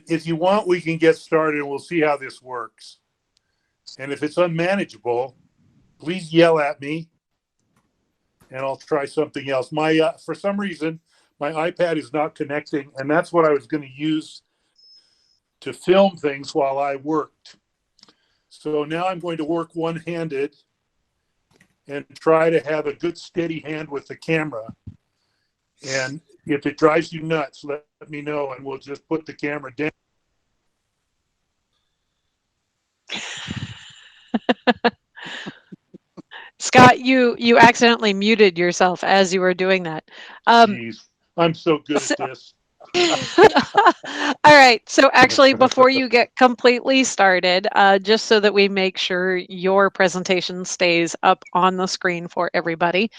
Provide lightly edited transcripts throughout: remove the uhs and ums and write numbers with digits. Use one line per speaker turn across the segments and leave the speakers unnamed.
if you want, we can get started and we'll see how this works. And if it's unmanageable, please yell at me and I'll try something else. My for some reason, my iPad is not connecting, and that's what I was going to use to film things while I worked. So now I'm going to work one-handed and try to have a good steady hand with the camera. And if it drives you nuts, let me know and we'll just put the camera down.
Scott, you accidentally muted yourself as you were doing that.
Jeez, I'm so good at this.
All right. So actually, before you get completely started, just so that we make sure your presentation stays up on the screen for everybody,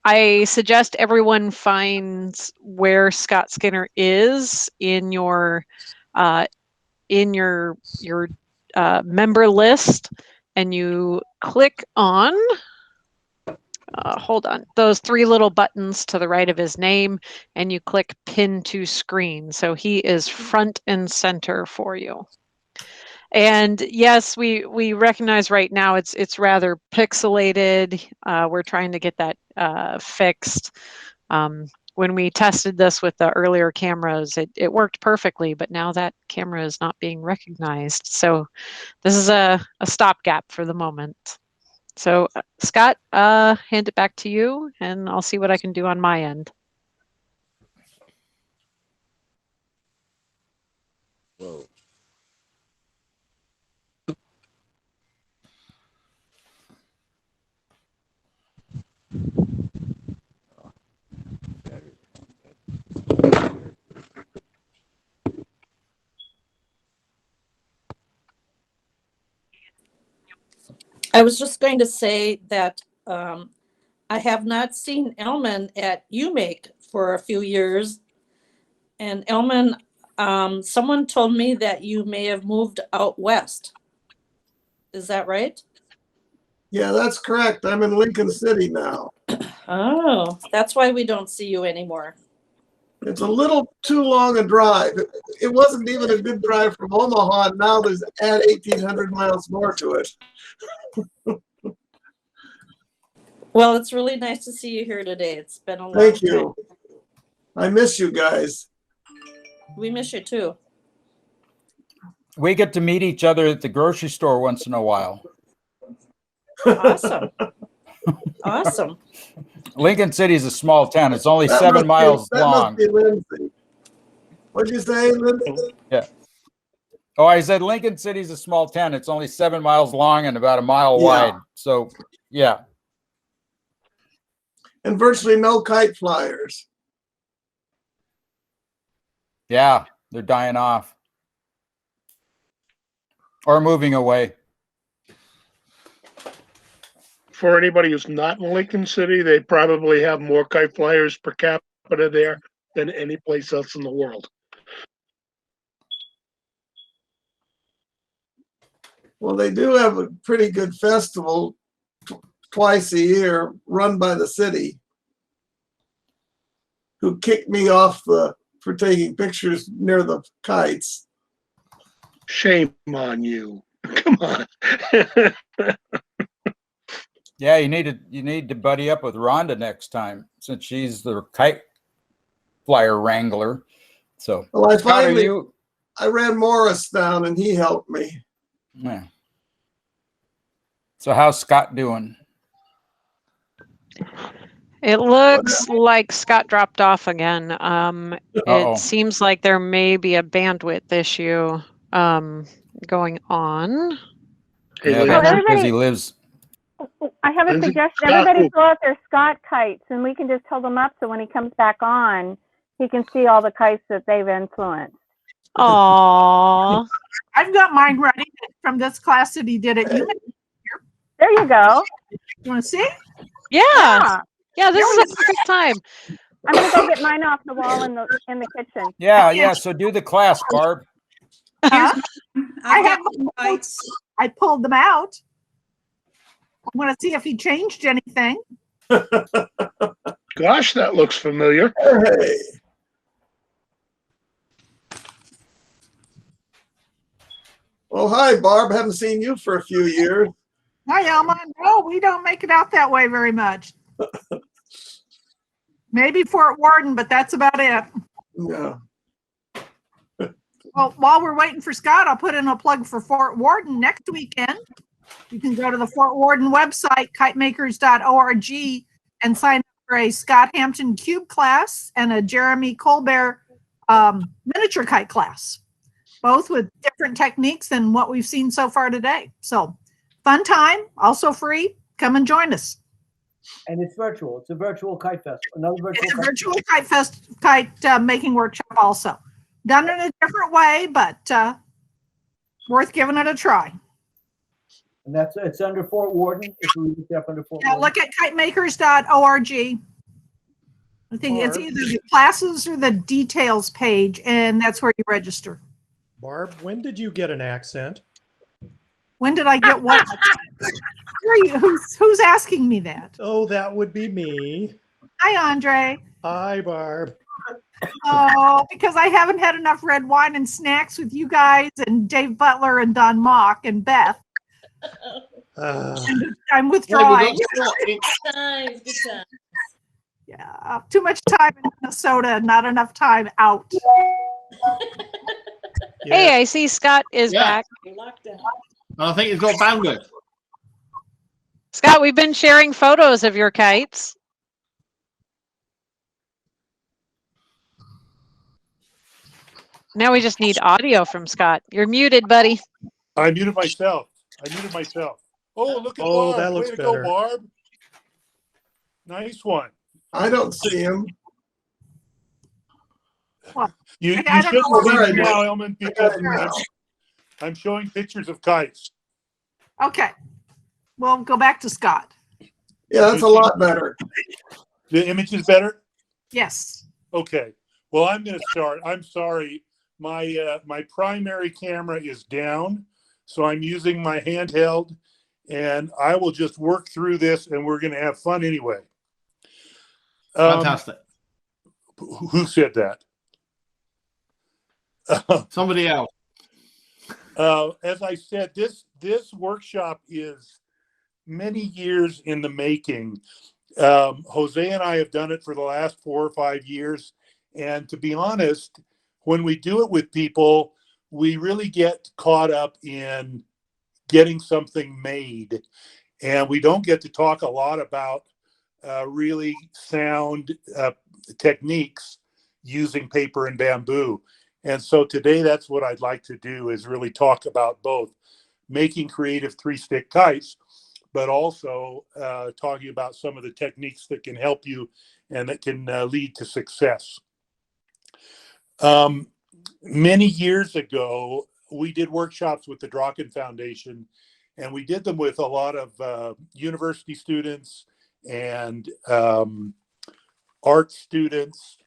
I suggest everyone finds where Scott Skinner is in your member list, and you click on. Hold on, those three little buttons to the right of his name, and you click pin to screen. So he is front and center for you. And yes, we recognize right now it's rather pixelated. We're trying to get that fixed. When we tested this with the earlier cameras, it worked perfectly, but now that camera is not being recognized. So this is a stopgap for the moment. So Scott, hand it back to you, and I'll see what I can do on my end.
Whoa.
I was just going to say that I have not seen Elman at UMake for a few years. And Elman, someone told me that you may have moved out west. Is that right?
Yeah, that's correct. I'm in Lincoln City now.
Oh, that's why we don't see you anymore.
It's a little too long a drive. It wasn't even a good drive from Omaha, and now there's add 1,800 miles more to it.
Well, it's really nice to see you here today. It's been a long
Thank
time.
you. I miss you guys.
We miss you too.
We get to meet each other at the grocery store once in a while.
Awesome. Awesome.
Lincoln City is a small town. It's only 7 miles long.
That must be Lindsay. What'd you say, Lindsay?
Yeah. Oh, I said Lincoln City is a small town. It's only 7 miles long and about a mile wide. So, yeah.
And virtually no kite flyers.
Yeah, they're dying off or moving away.
For anybody who's not in Lincoln City, they probably have more kite flyers per capita there than any place else in the world.
Well, they do have a pretty good festival twice a year run by the city, who kicked me off for taking pictures near the kites.
Shame on you. Come on.
Yeah, you need to buddy up with Rhonda next time, since she's the kite flyer wrangler. So,
well,
Scott,
I ran Morris down and he helped me.
Yeah. So how's Scott doing?
It looks like Scott dropped off again. It seems like there may be a bandwidth issue going on.
Yeah, that's because he lives.
I have a suggestion. Everybody pull out their Scott kites, and we can just hold them up so when he comes back on, he can see all the kites that they've influenced.
Aww.
I've got mine ready from this class that he did at UMake.
There you go.
You want to see?
Yeah. Yeah, this is a perfect time.
I'm gonna go get mine off the wall in the kitchen.
Yeah. So do the class, Barb.
I have my notes. I pulled them out. I want to see if he changed anything.
Gosh, that looks familiar.
Hey. Well, hi, Barb. Haven't seen you for a few years.
Hi, Elma. No, we don't make it out that way very much. Maybe Fort Worden, but that's about it.
Yeah.
Well, while we're waiting for Scott, I'll put in a plug for Fort Worden next weekend. You can go to the Fort Worden website, kitemakers.org, and sign up for a Scott Hampton cube class and a Jeremy Colbert miniature kite class, both with different techniques than what we've seen so far today. So fun time, also free. Come and join us.
And it's virtual. It's a virtual kite fest. Another virtual.
It's a virtual kite fest, kite making workshop also. Done in a different way, but worth giving it a try.
And it's under Fort Worden. If we look up under Fort
Yeah,
Worden.
look at kitemakers.org. I think it's either the classes or the details page, and that's where you register.
Barb, when did you get an accent?
When did I get what? Who are you? Who's asking me that?
Oh, that would be me.
Hi, Andre.
Hi, Barb.
Oh, because I haven't had enough red wine and snacks with you guys and Dave Butler and Don Mock and Beth. I'm withdrawing.
Good times, good times.
Yeah, too much time in Minnesota, not enough time out.
Hey, I see Scott is back.
I think he's got bandwidth.
Scott, we've been sharing photos of your kites. Now we just need audio from Scott. You're muted, buddy.
I muted myself. Oh, look at Barb.
That looks
Way to
better.
go, Barb. Nice one.
I don't see him.
You
I don't
shouldn't
know
believe
where
me
I
now,
did.
Elman, because I'm showing pictures of kites.
Okay, we'll go back to Scott.
Yeah, that's a lot better.
The image is better?
Yes.
Okay. Well, I'm going to start. I'm sorry. My primary camera is down, so I'm using my handheld, and I will just work through this, and we're going to have fun anyway.
Fantastic.
Who said that?
Somebody else.
As I said, this workshop is many years in the making. Jose and I have done it for the last 4 or 5 years. And to be honest, when we do it with people, we really get caught up in getting something made. And we don't get to talk a lot about really sound techniques using paper and bamboo. And so today that's what I'd like to do, is really talk about both making creative 3-stick kites, but also talking about some of the techniques that can help you and that can lead to success. Many years ago, we did workshops with the Drachen Foundation, and we did them with a lot of university students and art students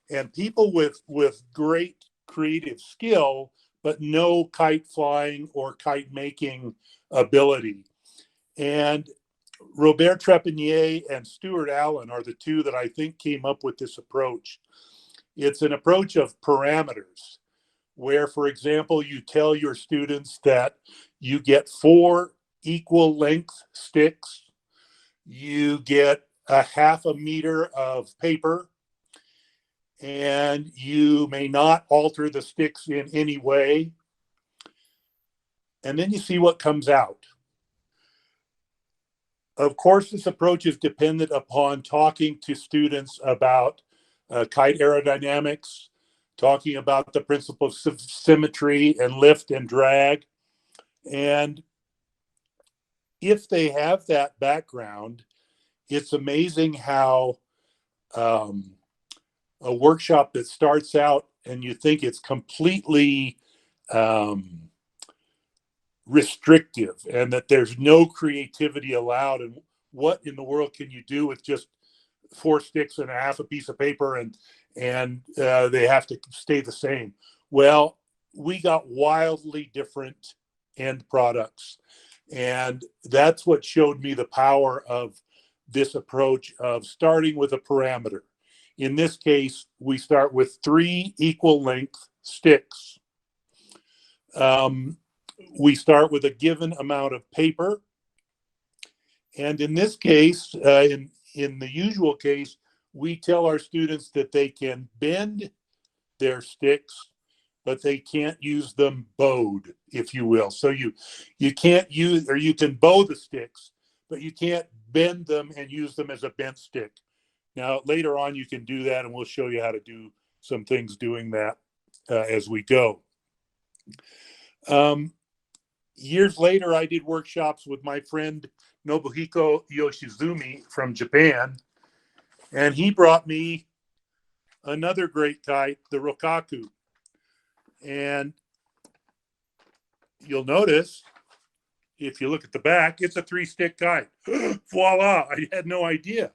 and people with great creative skill, but no kite flying or kite making ability. And Robert Trepanier and Stuart Allen are the two that I think came up with this approach. It's an approach of parameters where, for example, you tell your students that you get 4 equal length sticks, you get a 1/2 meter of paper, and you may not alter the sticks in any way. And then you see what comes out. Of course, this approach is dependent upon talking to students about kite aerodynamics, talking about the principle of symmetry and lift and drag. And if they have that background, it's amazing how a workshop that starts out and you think it's completely restrictive and that there's no creativity allowed, and what in the world can you do with just 4 sticks and a 1/2 piece of paper, and they have to stay the same. Well, we got wildly different end products, and that's what showed me the power of this approach of starting with a parameter. In this case, we start with 3 equal length sticks. we start with a given amount of paper. And in this case, in the usual case, we tell our students that they can bend their sticks, but they can't use them bowed, if you will. So you can't use, or you can bow the sticks, but you can't bend them and use them as a bent stick. Now, later on, you can do that, and we'll show you how to do some things doing that as we go. Years later, I did workshops with my friend Nobuhiko Yoshizumi from Japan, and he brought me another great kite, the Rokaku. And you'll notice, if you look at the back, it's a 3-stick kite. Voila, I had no idea.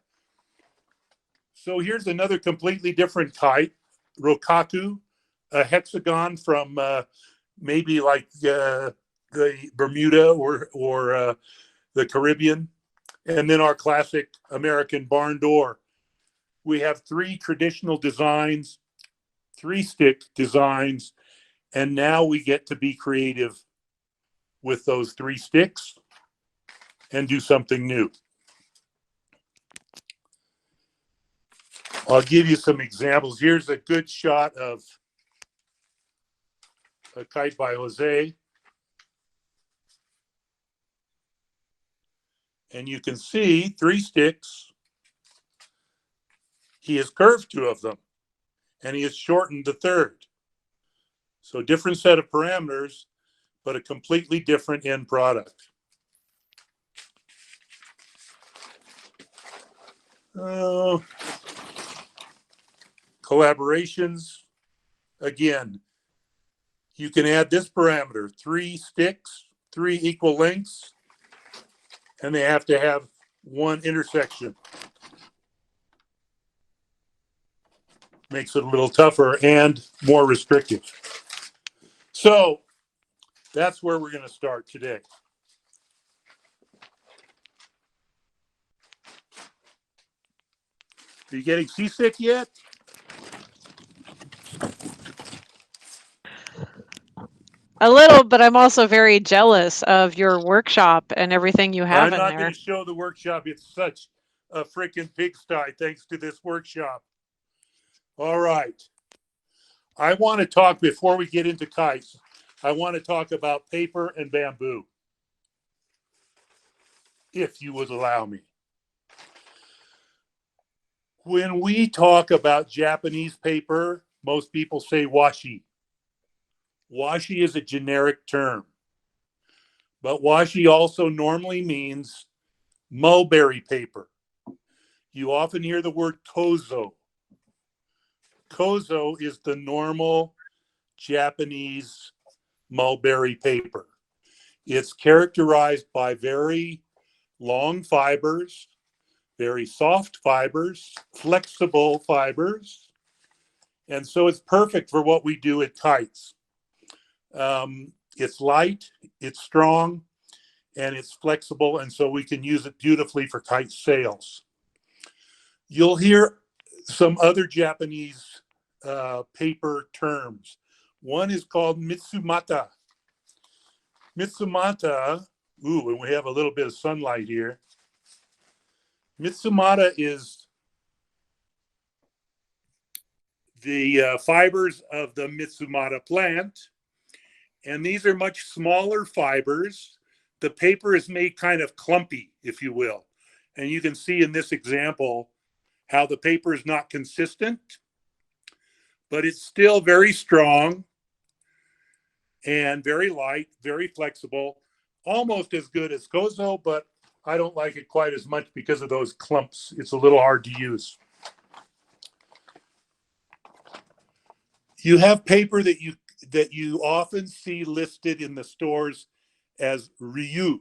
So here's another completely different kite, Rokaku, a hexagon from maybe like the Bermuda or the Caribbean, and then our classic American barn door. We have 3 traditional designs, 3-stick designs, and now we get to be creative with those 3 sticks and do something new. I'll give you some examples. Here's a good shot of a kite by Jose. And you can see 3 sticks. He has curved 2 of them, and he has shortened the 3rd. So different set of parameters, but a completely different end product. Collaborations. Again, you can add this parameter, 3 sticks, 3 equal lengths, and they have to have 1 intersection. Makes it a little tougher and more restrictive. So that's where we're going to start today. Are you getting seasick yet?
A little, but I'm also very jealous of your workshop and everything you have
I'm
in
not
there.
going to show the workshop. It's such a freaking pigsty thanks to this workshop. All right. I want to talk, before we get into kites, I want to talk about paper and bamboo, if you would allow me. When we talk about Japanese paper, most people say washi. Washi is a generic term, but washi also normally means mulberry paper. You often hear the word kozo. Kozo is the normal Japanese mulberry paper. It's characterized by very long fibers, very soft fibers, flexible fibers, and so it's perfect for what we do at kites. It's light, it's strong, and it's flexible, and so we can use it beautifully for kite sails. You'll hear some other Japanese paper terms. One is called Mitsumata. Mitsumata, and we have a little bit of sunlight here. Mitsumata is the fibers of the Mitsumata plant, and these are much smaller fibers. The paper is made kind of clumpy, if you will, and you can see in this example how the paper is not consistent, but it's still very strong and very light, very flexible, almost as good as kozo, but I don't like it quite as much because of those clumps. It's a little hard to use. You have paper that you often see listed in the stores as ryu.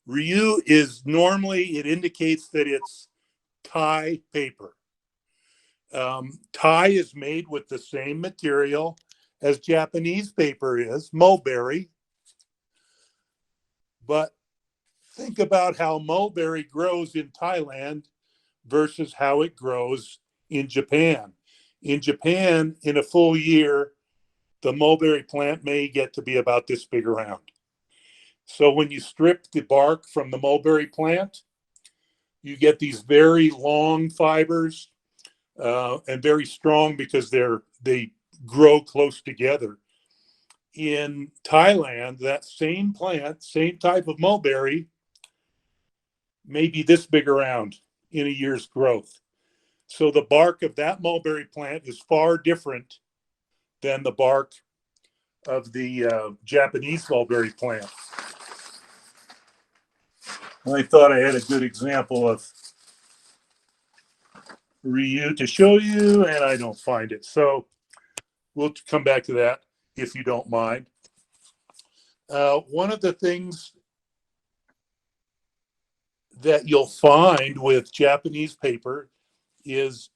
Ryu is normally, it indicates that it's tie paper. Tie is made with the same material as Japanese paper is, mulberry. But think about how mulberry grows in Thailand versus how it grows in Japan. In Japan, in a full year, the mulberry plant may get to be about this big around. So when you strip the bark from the mulberry plant, you get these very long fibers and very strong because they grow close together. In Thailand, that same plant, same type of mulberry, may be this big around in a year's growth. So the bark of that mulberry plant is far different than the bark of the Japanese mulberry plant. I thought I had a good example of Ryu to show you, and I don't find it. So we'll come back to that if you don't mind. One of the things that you'll find with Japanese paper is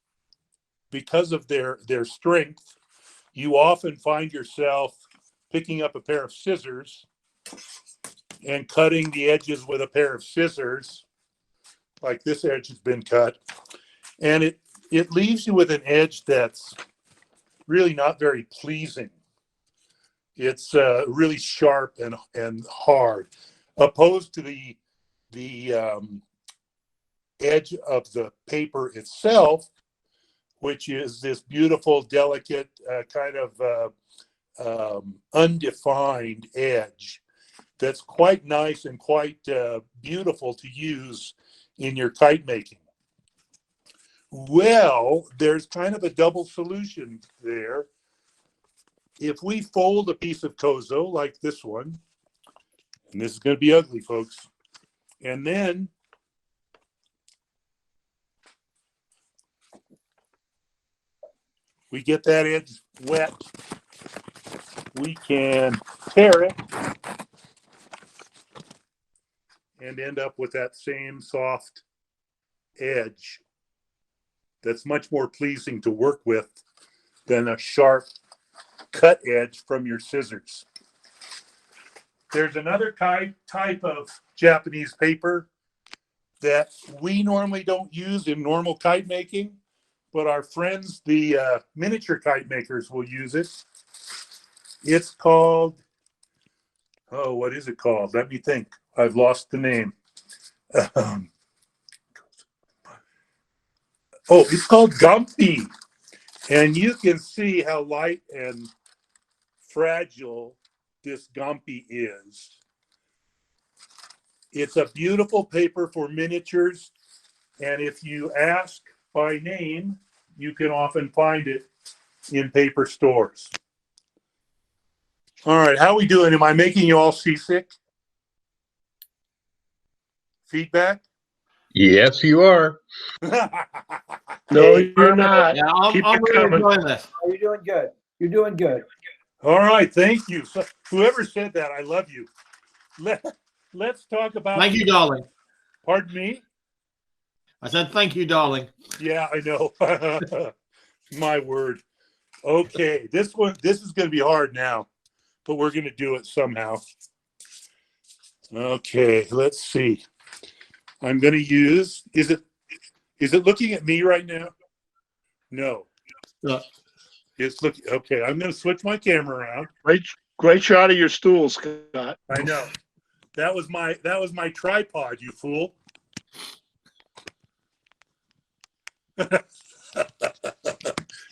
because of their strength, you often find yourself picking up a pair of scissors and cutting the edges with a pair of scissors, like this edge has been cut. And it leaves you with an edge that's really not very pleasing. It's really sharp and hard, opposed to the edge of the paper itself, which is this beautiful, delicate, kind of undefined edge that's quite nice and quite beautiful to use in your kite making. Well, there's kind of a double solution there. If we fold a piece of kozo like this one, and this is going to be ugly, folks, and then we get that edge wet, we can tear it and end up with that same soft edge that's much more pleasing to work with than a sharp cut edge from your scissors. There's another type of Japanese paper that we normally don't use in normal kite making, but our friends, the miniature kite makers, will use it. It's called, oh, what is it called? Let me think. I've lost the name. Oh, it's called Gumpy. And you can see how light and fragile this Gumpy is. It's a beautiful paper for miniatures. And if you ask by name, you can often find it in paper stores. All right, how are we doing? Am I making you all seasick? Feedback?
Yes, you are.
No, you're not.
Yeah, I'm
Keep
really
it coming.
enjoying this.
Oh, you're doing good. You're doing good.
All right, thank you. So, whoever said that, I love you. Let's talk about.
Thank you, darling.
Pardon me?
I said thank you, darling.
Yeah, I know. My word. Okay, this is going to be hard now, but we're going to do it somehow. Okay, let's see. I'm going to use. Is it looking at me right now? No. It's looking. Okay, I'm going to switch my camera around.
Great shot of your stool, Scott.
I know. That was my tripod, you fool.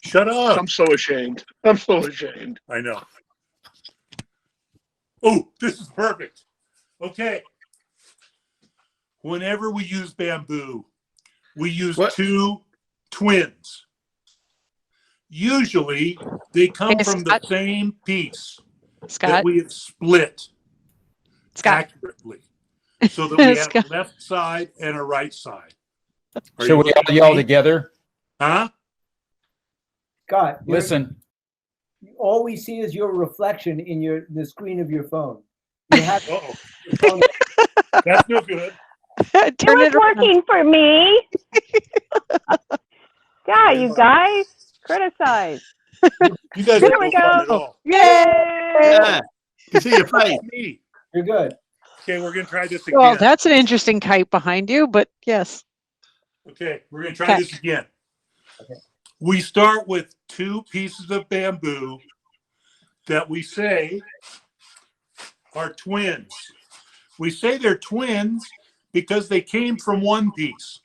Shut up.
I'm so ashamed. I'm so ashamed.
I know. Oh, this is perfect. Okay. Whenever we use bamboo, we use two twins. Usually, they come from the same piece that we have split accurately, so that we have a left side and a right side.
Should we all yell together?
Huh?
Scott,
Listen.
all we see is your reflection in the screen of your phone. You have
That's no good.
It was working for me. Yeah, you guys criticize.
You guys
There
are
we
no fun at
go.
all.
Yay!
Yeah. You see your face.
You're good.
Okay, we're gonna try this again.
Well, that's an interesting kite behind you, but yes.
Okay, we're gonna try this again.
Okay.
We start with two pieces of bamboo that we say are twins. We say they're twins because they came from one piece.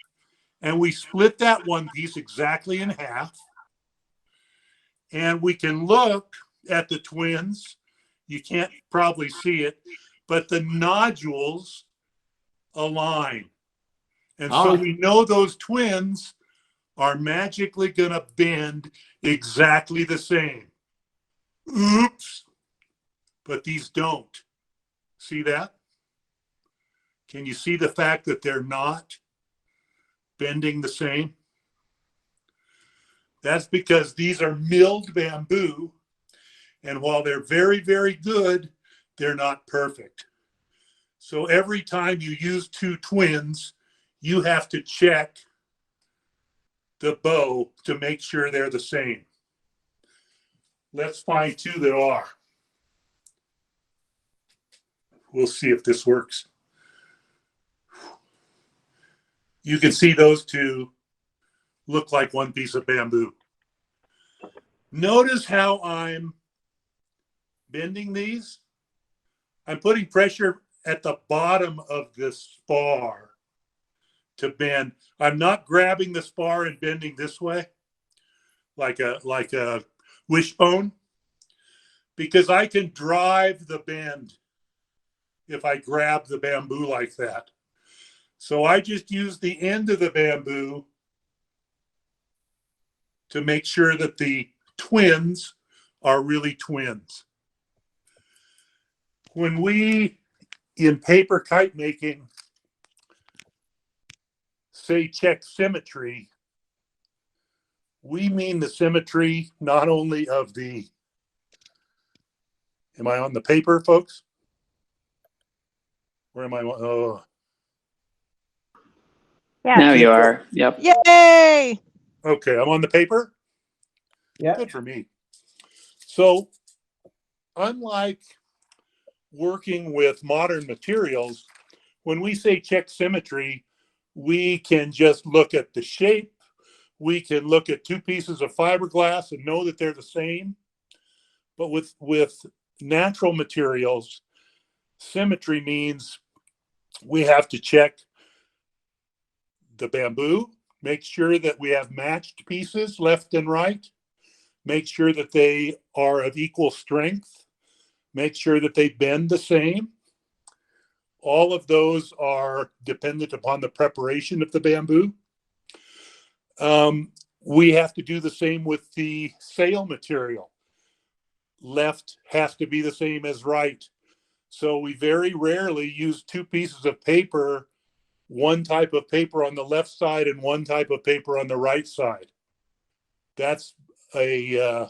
And we split that one piece exactly in half. And we can look at the twins. You can't probably see it, but the nodules align. And so we know those twins are magically going to bend exactly the same. Oops. But these don't. See that? Can you see the fact that they're not bending the same? That's because these are milled bamboo. And while they're very, very good, they're not perfect. So every time you use two twins, you have to check the bow to make sure they're the same. Let's find two that are. We'll see if this works. You can see those two look like one piece of bamboo. Notice how I'm bending these. I'm putting pressure at the bottom of this spar to bend. I'm not grabbing the spar and bending this way like a wishbone, because I can drive the bend if I grab the bamboo like that. So I just use the end of the bamboo to make sure that the twins are really twins. When we, in paper kite making, say check symmetry, we mean the symmetry not only of the, am I on the paper, folks? Where am I? Oh.
Yeah.
Now you are. Yep.
Yay!
Okay, I'm on the paper?
Yeah.
Good for me. So, unlike working with modern materials, when we say check symmetry, we can just look at the shape. We can look at two pieces of fiberglass and know that they're the same. But with natural materials, symmetry means we have to check the bamboo, make sure that we have matched pieces left and right, make sure that they are of equal strength, make sure that they bend the same. All of those are dependent upon the preparation of the bamboo. We have to do the same with the sail material. Left has to be the same as right. So we very rarely use two pieces of paper, one type of paper on the left side and one type of paper on the right side. That's a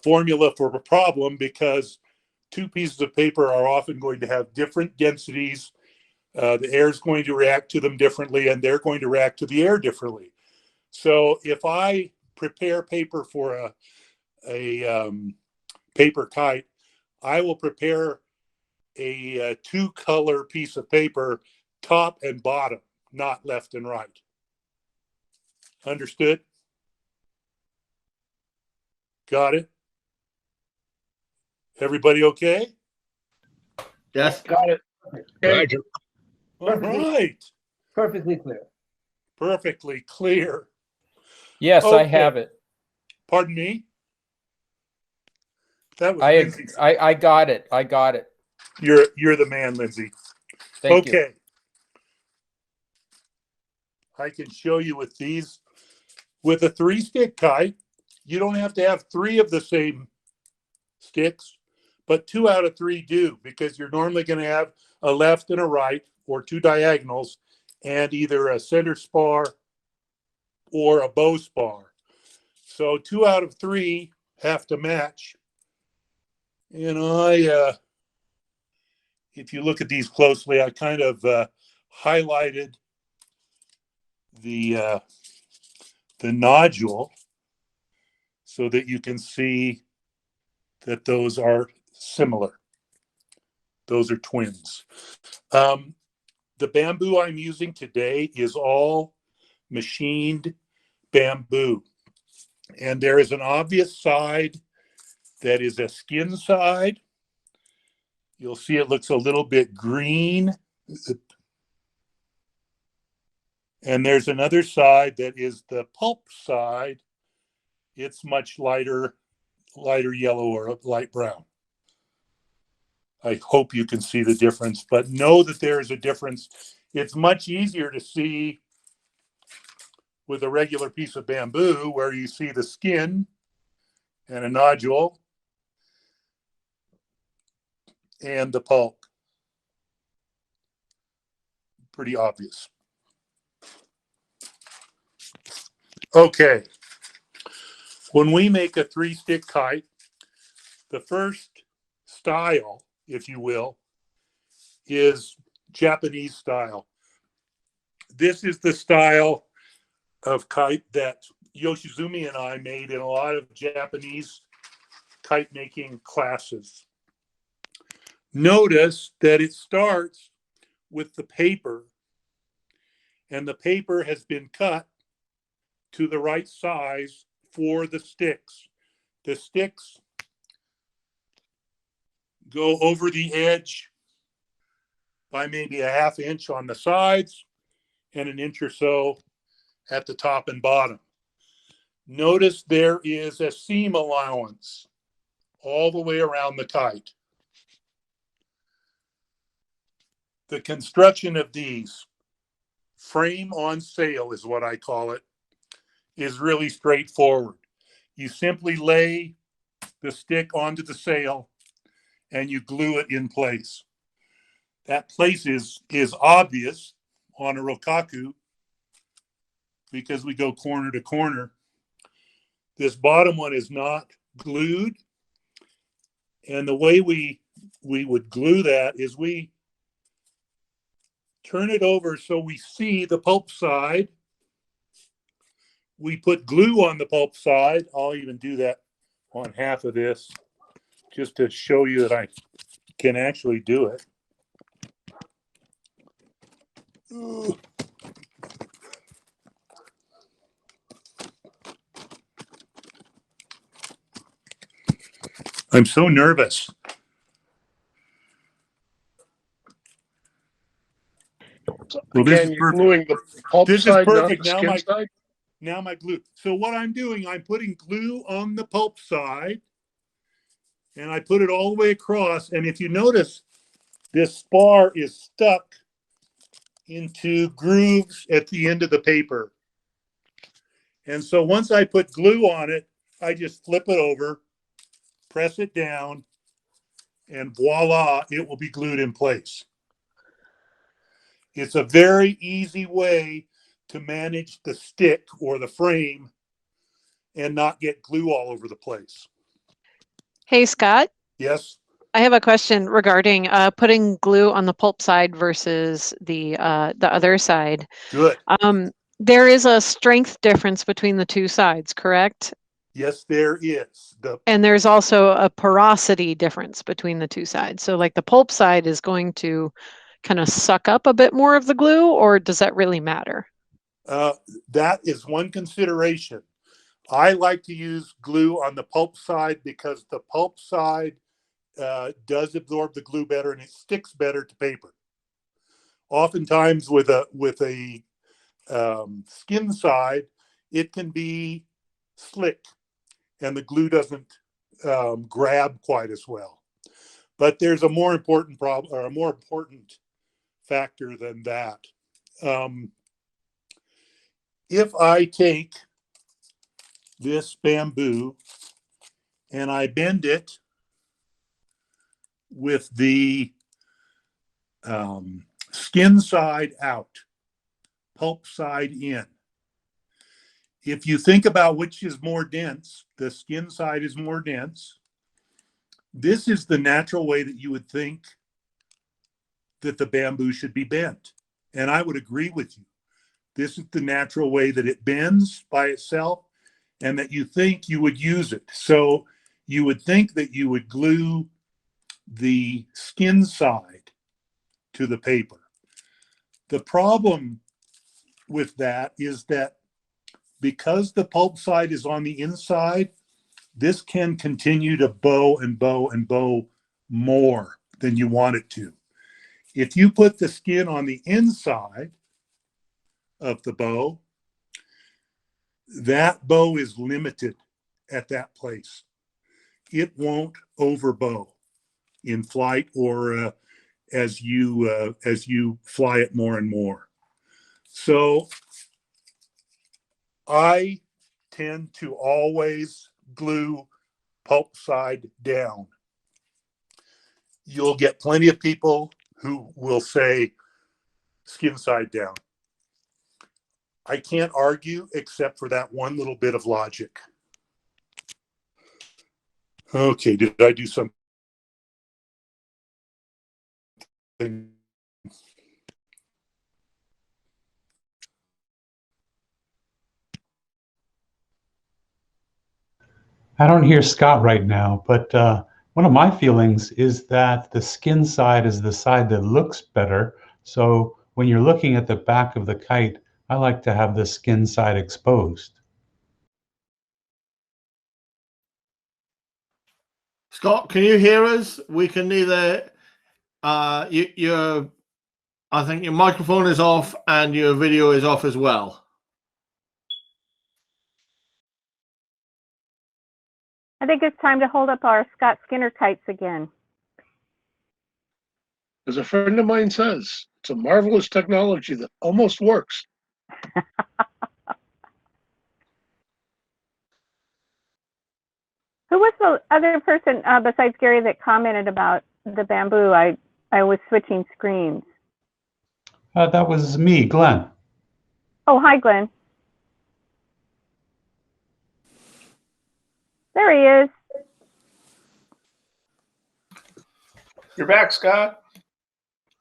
formula for a problem, because two pieces of paper are often going to have different densities. The air is going to react to them differently, and they're going to react to the air differently. So if I prepare paper for a paper kite, I will prepare a two-color piece of paper, top and bottom, not left and right. Understood? Got it? Everybody okay?
Yes.
Got it.
Roger.
All right.
Perfectly clear.
Perfectly clear.
Yes, I have it.
Pardon me? That was Lindsay.
I got it. I got it.
You're the man, Lindsay.
Thank you.
Okay. I can show you with these. With a 3-stick kite, you don't have to have 3 of the same sticks, but 2 out of 3 do, because you're normally going to have a left and a right, or 2 diagonals, and either a center spar or a bow spar. So 2 out of 3 have to match. And if you look at these closely, I kind of highlighted the nodule so that you can see that those are similar. Those are twins. The bamboo I'm using today is all machined bamboo. And there is an obvious side that is a skin side. You'll see it looks a little bit green. And there's another side that is the pulp side. It's much lighter yellow or light brown. I hope you can see the difference, but know that there is a difference. It's much easier to see with a regular piece of bamboo where you see the skin and a nodule and the pulp. Pretty obvious. Okay. When we make a 3-stick kite, the first style, if you will, is Japanese style. This is the style of kite that Yoshizumi and I made in a lot of Japanese kite making classes. Notice that it starts with the paper, and the paper has been cut to the right size for the sticks. The sticks go over the edge by maybe a ½ inch on the sides and an inch or so at the top and bottom. Notice there is a seam allowance all the way around the kite. The construction of these, frame on sail is what I call it, is really straightforward. You simply lay the stick onto the sail and you glue it in place. That place is obvious on a rokaku because we go corner to corner. This bottom one is not glued. And the way we would glue that is we turn it over so we see the pulp side. We put glue on the pulp side. I'll even do that on half of this just to show you that I can actually do it. Ooh. I'm so nervous. Well,
Again, you're gluing the pulp
this
side,
is
not
perfect.
the skin side?
Now my glue. So what I'm doing, I'm putting glue on the pulp side, and I put it all the way across. And if you notice, this spar is stuck into grooves at the end of the paper. And so once I put glue on it, I just flip it over, press it down, and voila, it will be glued in place. It's a very easy way to manage the stick or the frame and not get glue all over the place.
Hey, Scott.
Yes?
I have a question regarding putting glue on the pulp side versus the other side.
Good.
There is a strength difference between the two sides, correct?
Yes, there is.
And there's also a porosity difference between the two sides. So like the pulp side is going to kind of suck up a bit more of the glue, or does that really matter?
That is one consideration. I like to use glue on the pulp side because the pulp side does absorb the glue better and it sticks better to paper. Oftentimes with a skin side, it can be slick and the glue doesn't grab quite as well. But there's a more important problem, or a more important factor than that. If I take this bamboo and I bend it with the skin side out, pulp side in. If you think about which is more dense, the skin side is more dense. This is the natural way that you would think that the bamboo should be bent. And I would agree with you. This is the natural way that it bends by itself and that you think you would use it. So you would think that you would glue the skin side to the paper. The problem with that is that because the pulp side is on the inside, this can continue to bow and bow and bow more than you want it to. If you put the skin on the inside of the bow, that bow is limited at that place. It won't overbow in flight or as you fly it more and more. So I tend to always glue pulp side down. You'll get plenty of people who will say skin side down. I can't argue except for that one little bit of logic. Okay, did I do something?
I don't hear Scott right now, but one of my feelings is that the skin side is the side that looks better. So when you're looking at the back of the kite, I like to have the skin side exposed.
Scott, can you hear us? We can neither. I think your microphone is off and your video is off as well.
I think it's time to hold up our Scott Skinner kites again.
As a friend of mine says, it's a marvelous technology that almost works.
Who was the other person besides Gary that commented about the bamboo? I was switching screens.
That was me, Glenn.
Oh, hi, Glenn. There he is.
You're back, Scott.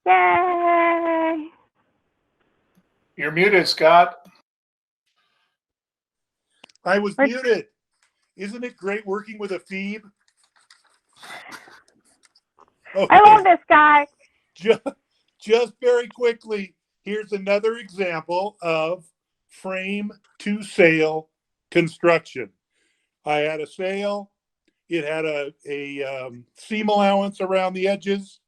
Yay!
You're muted, Scott.
I was muted. Isn't it great working with a Phoebe? Okay.
I love this guy.
Just very quickly, here's another example of frame to sail construction. I had a sail. It had a seam allowance around the edges.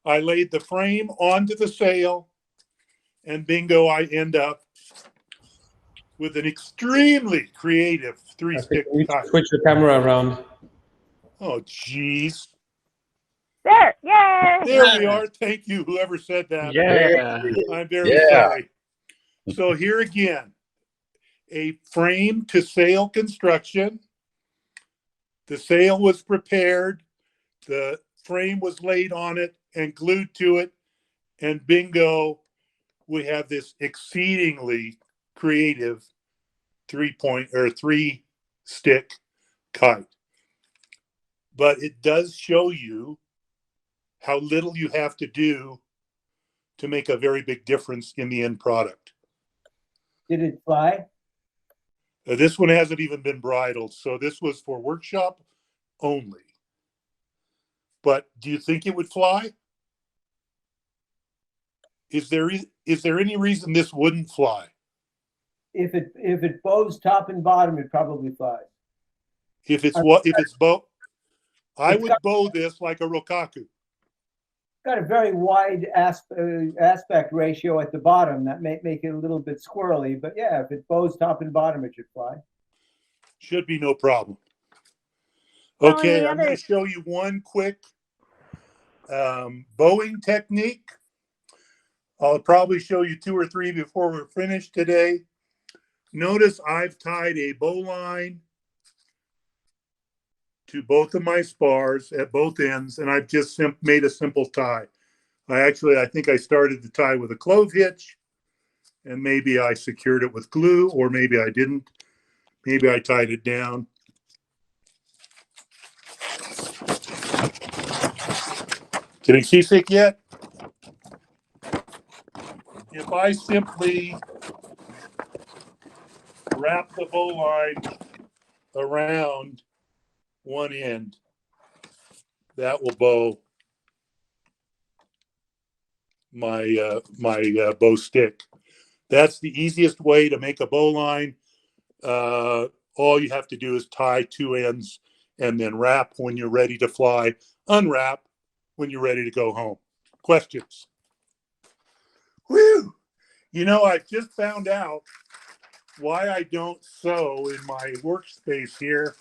I laid the frame onto the sail, and bingo, I end up with an extremely creative three-stick kite.
Switch your camera around.
Oh, geez.
There, yay!
There we are. Thank you, whoever said that.
Yeah.
I'm very sorry. So here again, a frame to sail construction. The sail was prepared. The frame was laid on it and glued to it. And bingo, we have this exceedingly creative three-stick kite. But it does show you how little you have to do to make a very big difference in the end product.
Did it fly?
This one hasn't even been bridled, so this was for workshop only. But do you think it would fly? Is there any reason this wouldn't fly?
If it bows top and bottom, it probably flies.
If it's bow, I would bow this like a rokaku.
Got a very wide aspect ratio at the bottom that may make it a little bit squirrely, but yeah, if it bows top and bottom, it should fly.
Should be no problem.
Well,
Okay, I'm going to show you one quick bowing technique. I'll probably show you 2 or 3 before we're finished today. Notice I've tied a bow line to both of my spars at both ends, and I've just made a simple tie. I think I started the tie with a clove hitch, and maybe I secured it with glue, or maybe I didn't. Maybe I tied it down. Getting seasick yet? If I simply wrap the bow line around one end, that will bow my bow stick. That's the easiest way to make a bow line. all you have to do is tie 2 ends and then wrap when you're ready to fly, unwrap when you're ready to go home. Questions? Whew! You know, I've just found out why I don't sew in my workspace here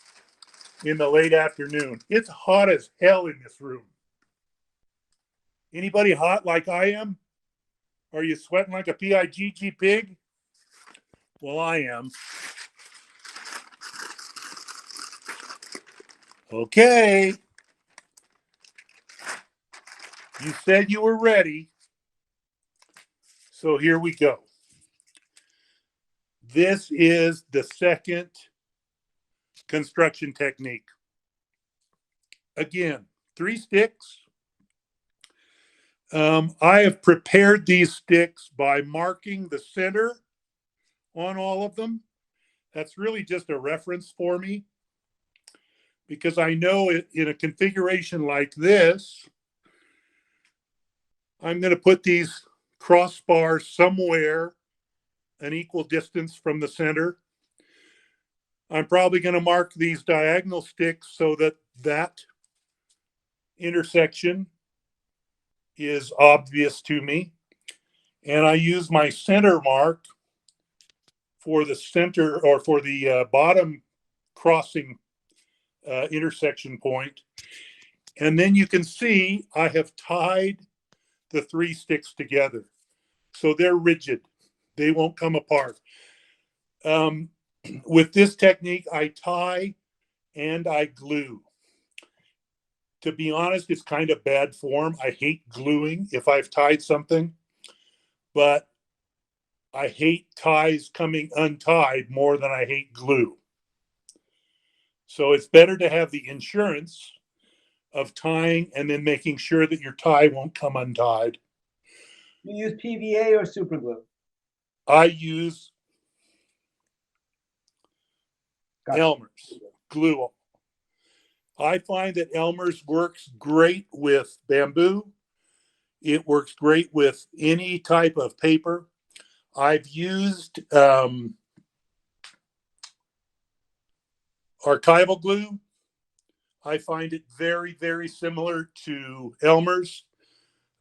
in the late afternoon. It's hot as hell in this room. Anybody hot like I am? Are you sweating like a PIGG pig? Well, I am. Okay. You said you were ready. So here we go. This is the second construction technique. Again, 3 sticks. I have prepared these sticks by marking the center on all of them. That's really just a reference for me, because I know in a configuration like this, I'm going to put these crossbars somewhere an equal distance from the center. I'm probably going to mark these diagonal sticks so that that intersection is obvious to me. And I use my center mark for the center, or for the bottom crossing intersection point. And then you can see I have tied the 3 sticks together. So they're rigid. They won't come apart. With this technique, I tie and I glue. To be honest, it's kind of bad form. I hate gluing if I've tied something, but I hate ties coming untied more than I hate glue. So it's better to have the insurance of tying and then making sure that your tie won't come untied.
You use PVA or super glue?
I use Elmer's glue. I find that Elmer's works great with bamboo. It works great with any type of paper. I've used archival glue. I find it very, very similar to Elmer's.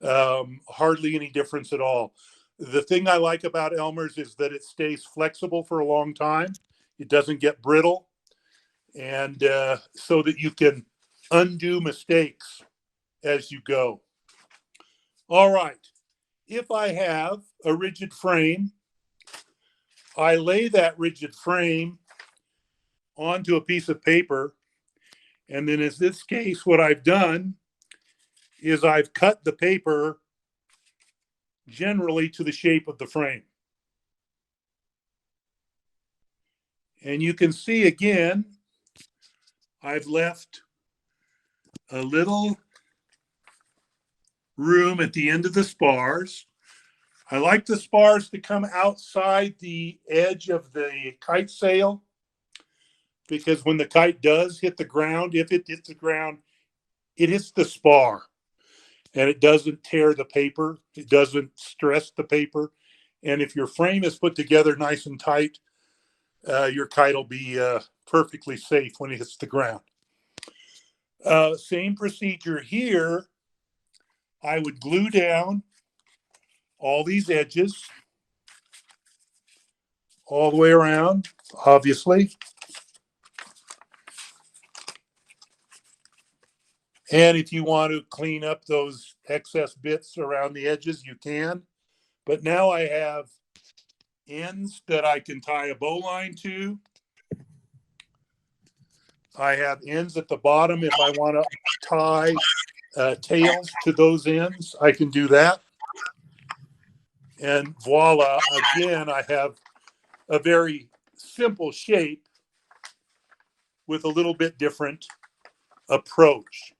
Hardly any difference at all. The thing I like about Elmer's is that it stays flexible for a long time. It doesn't get brittle. And so that you can undo mistakes as you go. All right. If I have a rigid frame, I lay that rigid frame onto a piece of paper. And then in this case, what I've done is I've cut the paper generally to the shape of the frame. And you can see again, I've left a little room at the end of the spars. I like the spars to come outside the edge of the kite sail, because when the kite does hit the ground, if it hits the ground, it hits the spar and it doesn't tear the paper. It doesn't stress the paper. And if your frame is put together nice and tight, your kite will be perfectly safe when it hits the ground. Same procedure here. I would glue down all these edges all the way around, obviously. And if you want to clean up those excess bits around the edges, you can. But now I have ends that I can tie a bowline to. I have ends at the bottom. If I want to tie tails to those ends, I can do that. And voila, again, I have a very simple shape with a little bit different approach.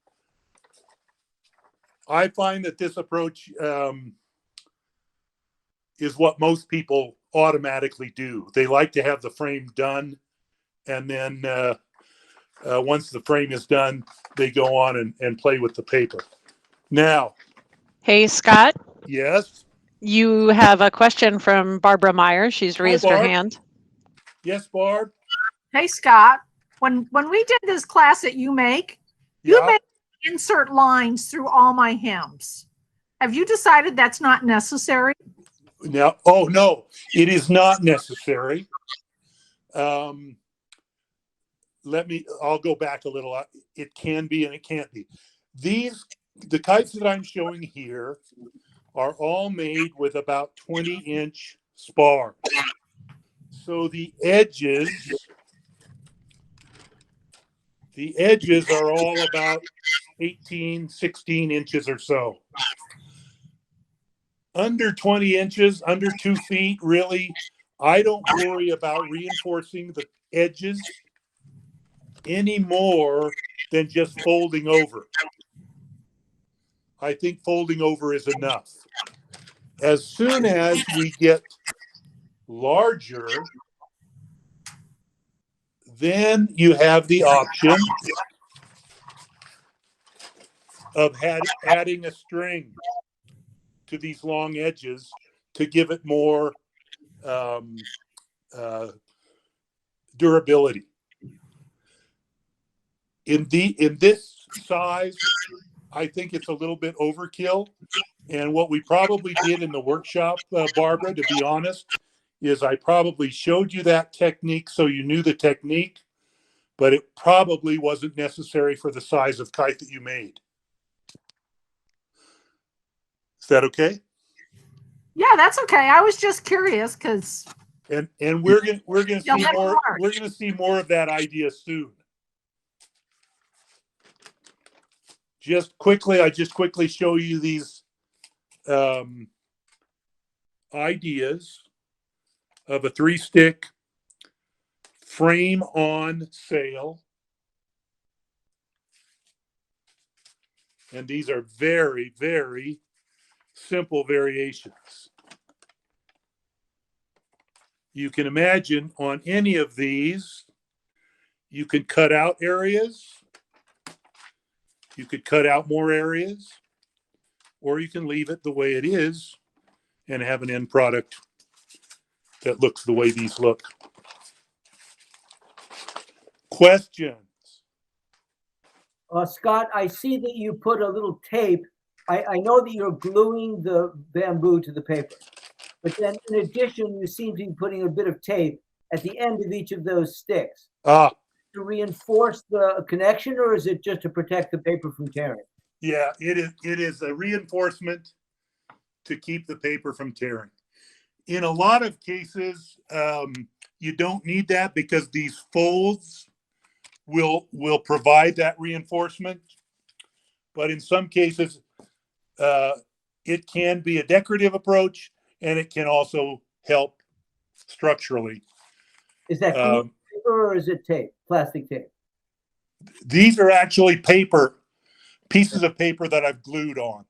I find that this approach is what most people automatically do. They like to have the frame done, and then once the frame is done, they go on and play with the paper. Now.
Hey, Scott.
Yes?
You have a question from Barbara Meyer. She's raised her hand.
Yes, Barb?
Hey, Scott, when we did this class at UMake, you
Yeah.
made me insert lines through all my hems. Have you decided that's not necessary?
Now, oh no, it is not necessary. I'll go back a little. It can be and it can't be. The kites that I'm showing here are all made with about 20-inch spar. So the edges are all about 18, 16 inches or so. Under 20 inches, under 2 feet, really, I don't worry about reinforcing the edges any more than just folding over. I think folding over is enough. As soon as we get larger, then you have the option of adding a string to these long edges to give it more durability. In this size, I think it's a little bit overkill. And what we probably did in the workshop, Barbara, to be honest, is I probably showed you that technique so you knew the technique, but it probably wasn't necessary for the size of kite that you made. Is that okay?
Yeah, that's okay. I was just curious because.
And we're gonna see more. We're gonna see more of that idea soon. I just quickly show you these ideas of a 3-stick frame on sail. And these are very, very simple variations. You can imagine on any of these, you can cut out areas. You could cut out more areas, or you can leave it the way it is and have an end product that looks the way these look. Questions?
Scott, I see that you put a little tape. I know that you're gluing the bamboo to the paper, but then in addition, you seem to be putting a bit of tape at the end of each of those sticks. To reinforce the connection, or is it just to protect the paper from tearing?
Yeah, it is a reinforcement to keep the paper from tearing. In a lot of cases, you don't need that because these folds will provide that reinforcement. But in some cases, it can be a decorative approach, and it can also help structurally.
Is that paper or is it tape, plastic tape?
These are actually pieces of paper that I've glued on.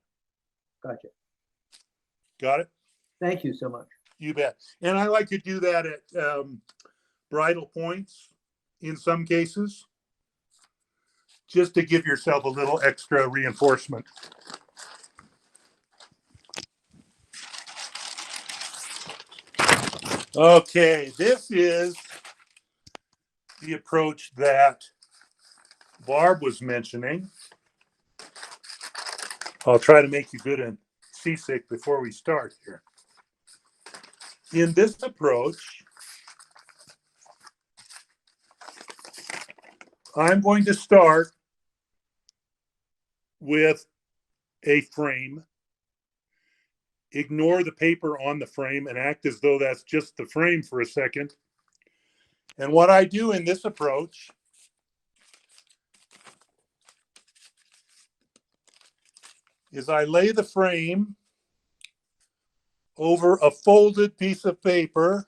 Gotcha.
Got it?
Thank you so much.
You bet. And I like to do that at bridle points in some cases, just to give yourself a little extra reinforcement. Okay, this is the approach that Barb was mentioning. I'll try to make you good and seasick before we start here. In this approach, I'm going to start with a frame. Ignore the paper on the frame and act as though that's just the frame for a second. And what I do in this approach is I lay the frame over a folded piece of paper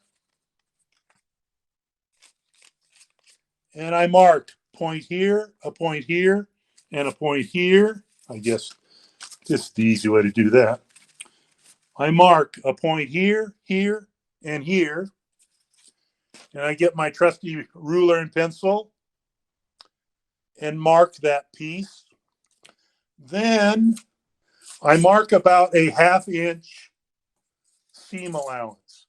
and I mark point here, a point here, and a point here. I guess this is the easy way to do that. I mark a point here, here, and here. And I get my trusty ruler and pencil and mark that piece. Then I mark about a 1/2 inch seam allowance.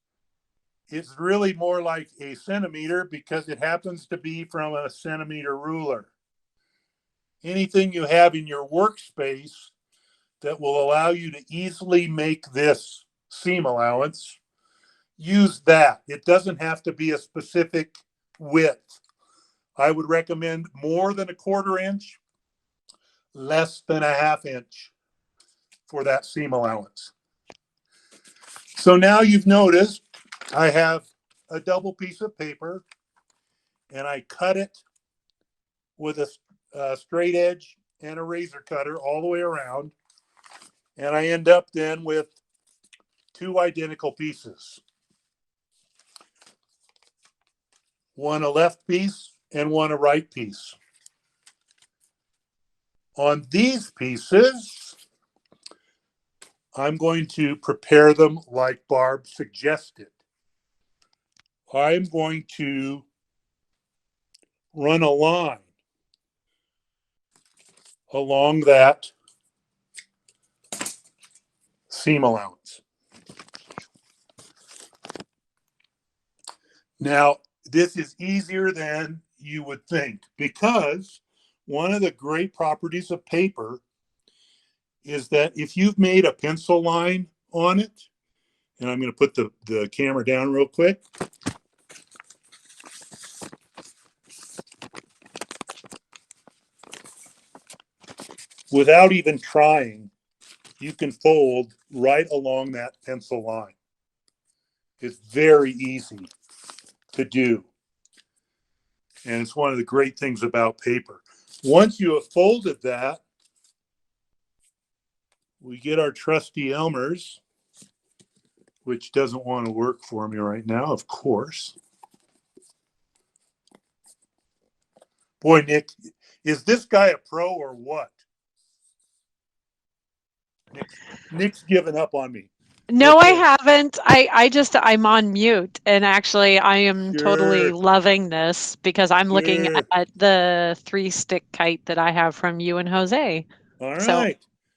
It's really more like a centimeter because it happens to be from a centimeter ruler. Anything you have in your workspace that will allow you to easily make this seam allowance, use that. It doesn't have to be a specific width. I would recommend more than a 1/4 inch, less than a 1/2 inch for that seam allowance. So now you've noticed I have a double piece of paper and I cut it with a straight edge and a razor cutter all the way around. And I end up then with 2 identical pieces. One a left piece and one a right piece. On these pieces, I'm going to prepare them like Barb suggested. I'm going to run a line along that seam allowance. Now, this is easier than you would think because one of the great properties of paper is that if you've made a pencil line on it, and I'm going to put the camera down real quick. Without even trying, you can fold right along that pencil line. It's very easy to do. And it's one of the great things about paper. Once you have folded that, we get our trusty Elmer's, which doesn't want to work for me right now, of course. Boy, Nick, is this guy a pro or what? Nick's given up on me.
No, I haven't. I'm on mute, and actually I am totally loving this because I'm looking at the 3-stick kite that I have from you and Jose.
All right.
So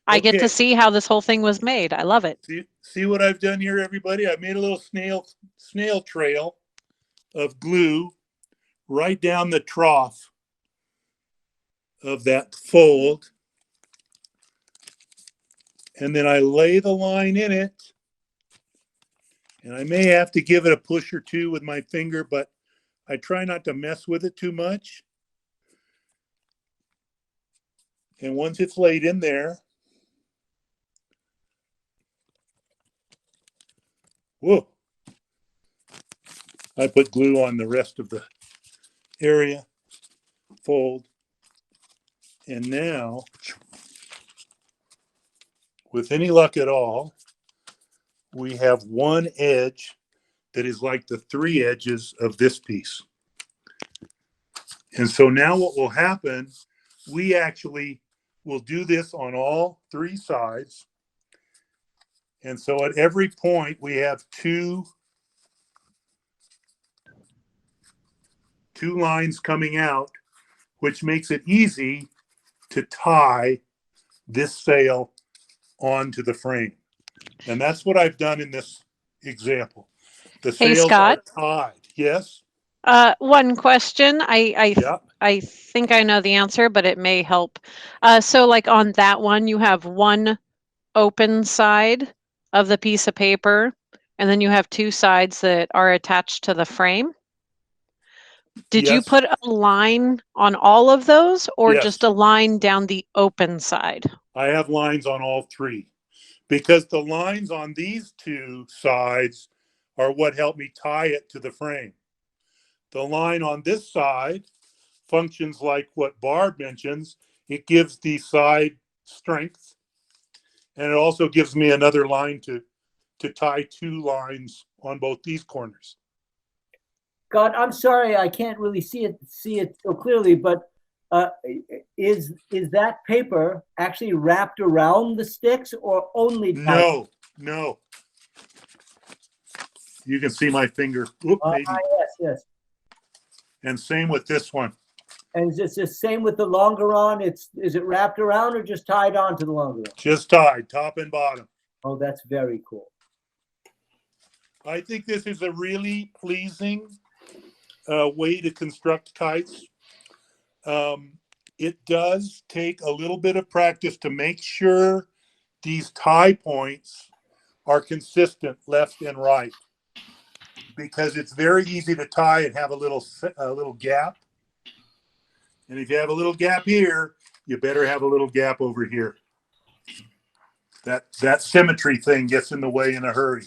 I get to see how this whole thing was made. I love it.
See what I've done here, everybody? I made a little snail trail of glue right down the trough of that fold. And then I lay the line in it. And I may have to give it a push or two with my finger, but I try not to mess with it too much. And once it's laid in there, whoa, I put glue on the rest of the area, fold, and now, with any luck at all, we have one edge that is like the 3 edges of this piece. And so now what will happen, we actually will do this on all 3 sides. And so at every point we have two lines coming out, which makes it easy to tie this sail onto the frame. And that's what I've done in this example. The sails are tied. Yes?
One question. I think I know the answer, but it may help. So like on that one, you have one open side of the piece of paper, and then you have 2 sides that are attached to the frame. Did you put a line on all of those or just a line down the open side?
I have lines on all 3 because the lines on these 2 sides are what help me tie it to the frame. The line on this side functions like what Barb mentions. It gives the side strength, and it also gives me another line to tie 2 lines on both these corners.
God, I'm sorry, I can't really see it so clearly, but is that paper actually wrapped around the sticks or only tied?
No. You can see my finger.
Yes.
And same with this one.
And is it the same with the longeron? Is it wrapped around or just tied onto the longeron?
Just tied, top and bottom.
Oh, that's very cool.
I think this is a really pleasing way to construct kites. It does take a little bit of practice to make sure these tie points are consistent left and right, because it's very easy to tie and have a little gap. And if you have a little gap here, you better have a little gap over here. That symmetry thing gets in the way in a hurry.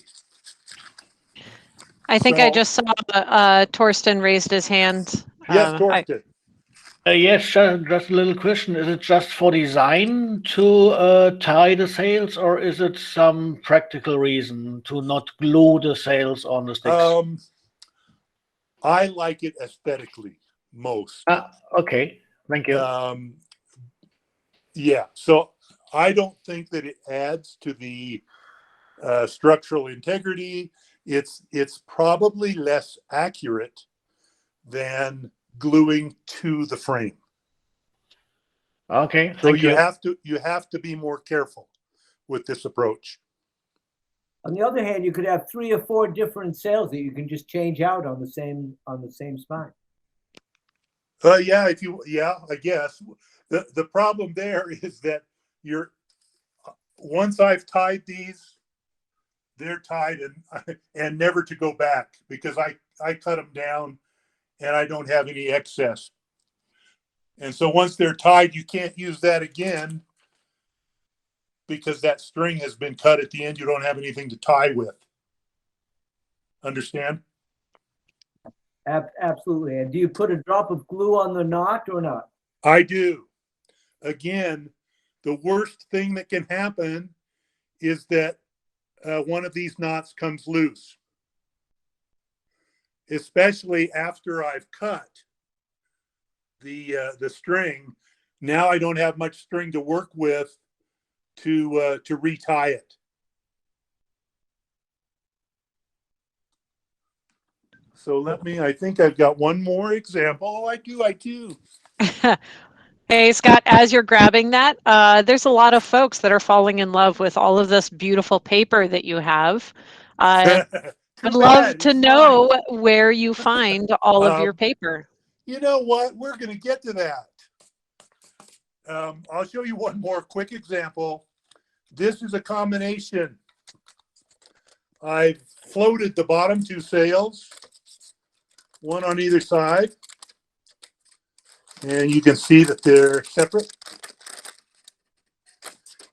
I think I just saw Torsten raised his hand.
Yes, Torsten.
Yes, just a little question. Is it just for design to tie the sails, or is it some practical reason to not glue the sails on the sticks?
I like it aesthetically most.
Okay, thank you.
Yeah, so I don't think that it adds to the structural integrity. It's probably less accurate than gluing to the frame.
Okay,
so
thank you.
You have to be more careful with this approach.
On the other hand, you could have 3 or 4 different sails that you can just change out on the same spine.
Yeah, I guess the problem there is that once I've tied these, they're tied and never to go back, because I cut them down and I don't have any excess. And so once they're tied, you can't use that again, because that string has been cut at the end. You don't have anything to tie with. Understand?
Absolutely. And do you put a drop of glue on the knot or not?
I do. Again, the worst thing that can happen is that one of these knots comes loose, especially after I've cut the string. Now I don't have much string to work with to retie it. So I think I've got one more example. Oh, I do.
Hey, Scott, as you're grabbing that, there's a lot of folks that are falling in love with all of this beautiful paper that you have. I'd love to know where you find all of your paper.
You know what? We're going to get to that. I'll show you one more quick example. This is a combination. I've floated the bottom 2 sails, one on either side. And you can see that they're separate.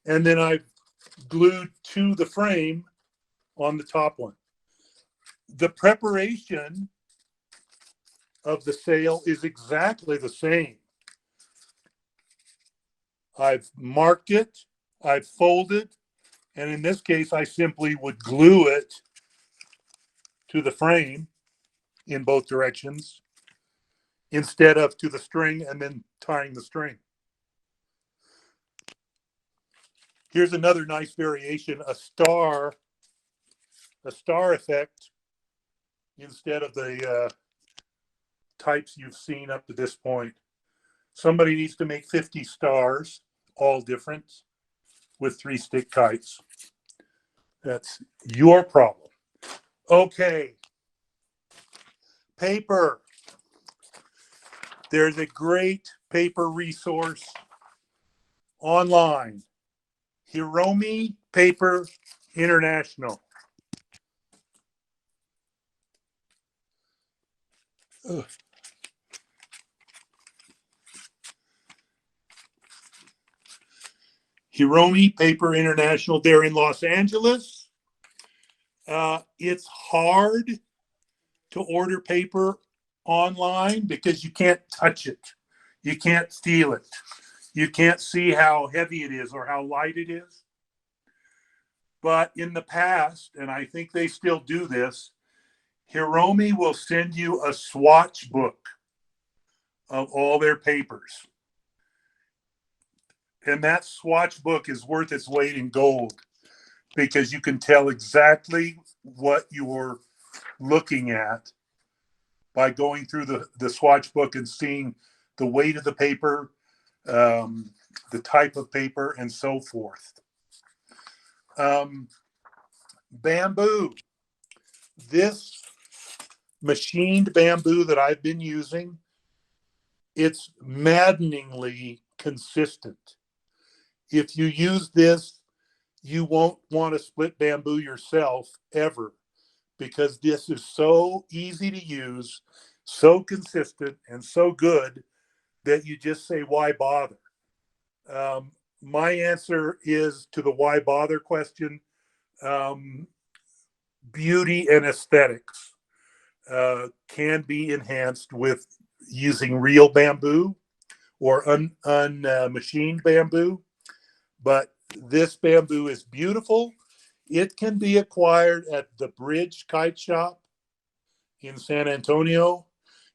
And then I've glued to the frame on the top one. The preparation of the sail is exactly the same. I've marked it, I've folded, and in this case, I simply would glue it to the frame in both directions, instead of to the string and then tying the string. Here's another nice variation, a star effect instead of the types you've seen up to this point. Somebody needs to make 50 stars, all different, with 3 stick kites. That's your problem. Okay. Paper. There's a great paper resource online, Hiromi Paper International. Ugh. Hiromi Paper International. They're in Los Angeles. It's hard to order paper online because you can't touch it. You can't feel it. You can't see how heavy it is or how light it is. But in the past, and I think they still do this, Hiromi will send you a swatch book of all their papers. And that swatch book is worth its weight in gold, because you can tell exactly what you're looking at by going through the swatch book and seeing the weight of the paper, the type of paper, and so forth. Bamboo. this machined bamboo that I've been using, it's maddeningly consistent. If you use this, you won't want to split bamboo yourself ever, because this is so easy to use, so consistent, and so good that you just say, why bother? My answer is to the why bother question, beauty and aesthetics can be enhanced with using real bamboo or unmachined bamboo. But this bamboo is beautiful. It can be acquired at the Bridge Kite Shop in San Antonio.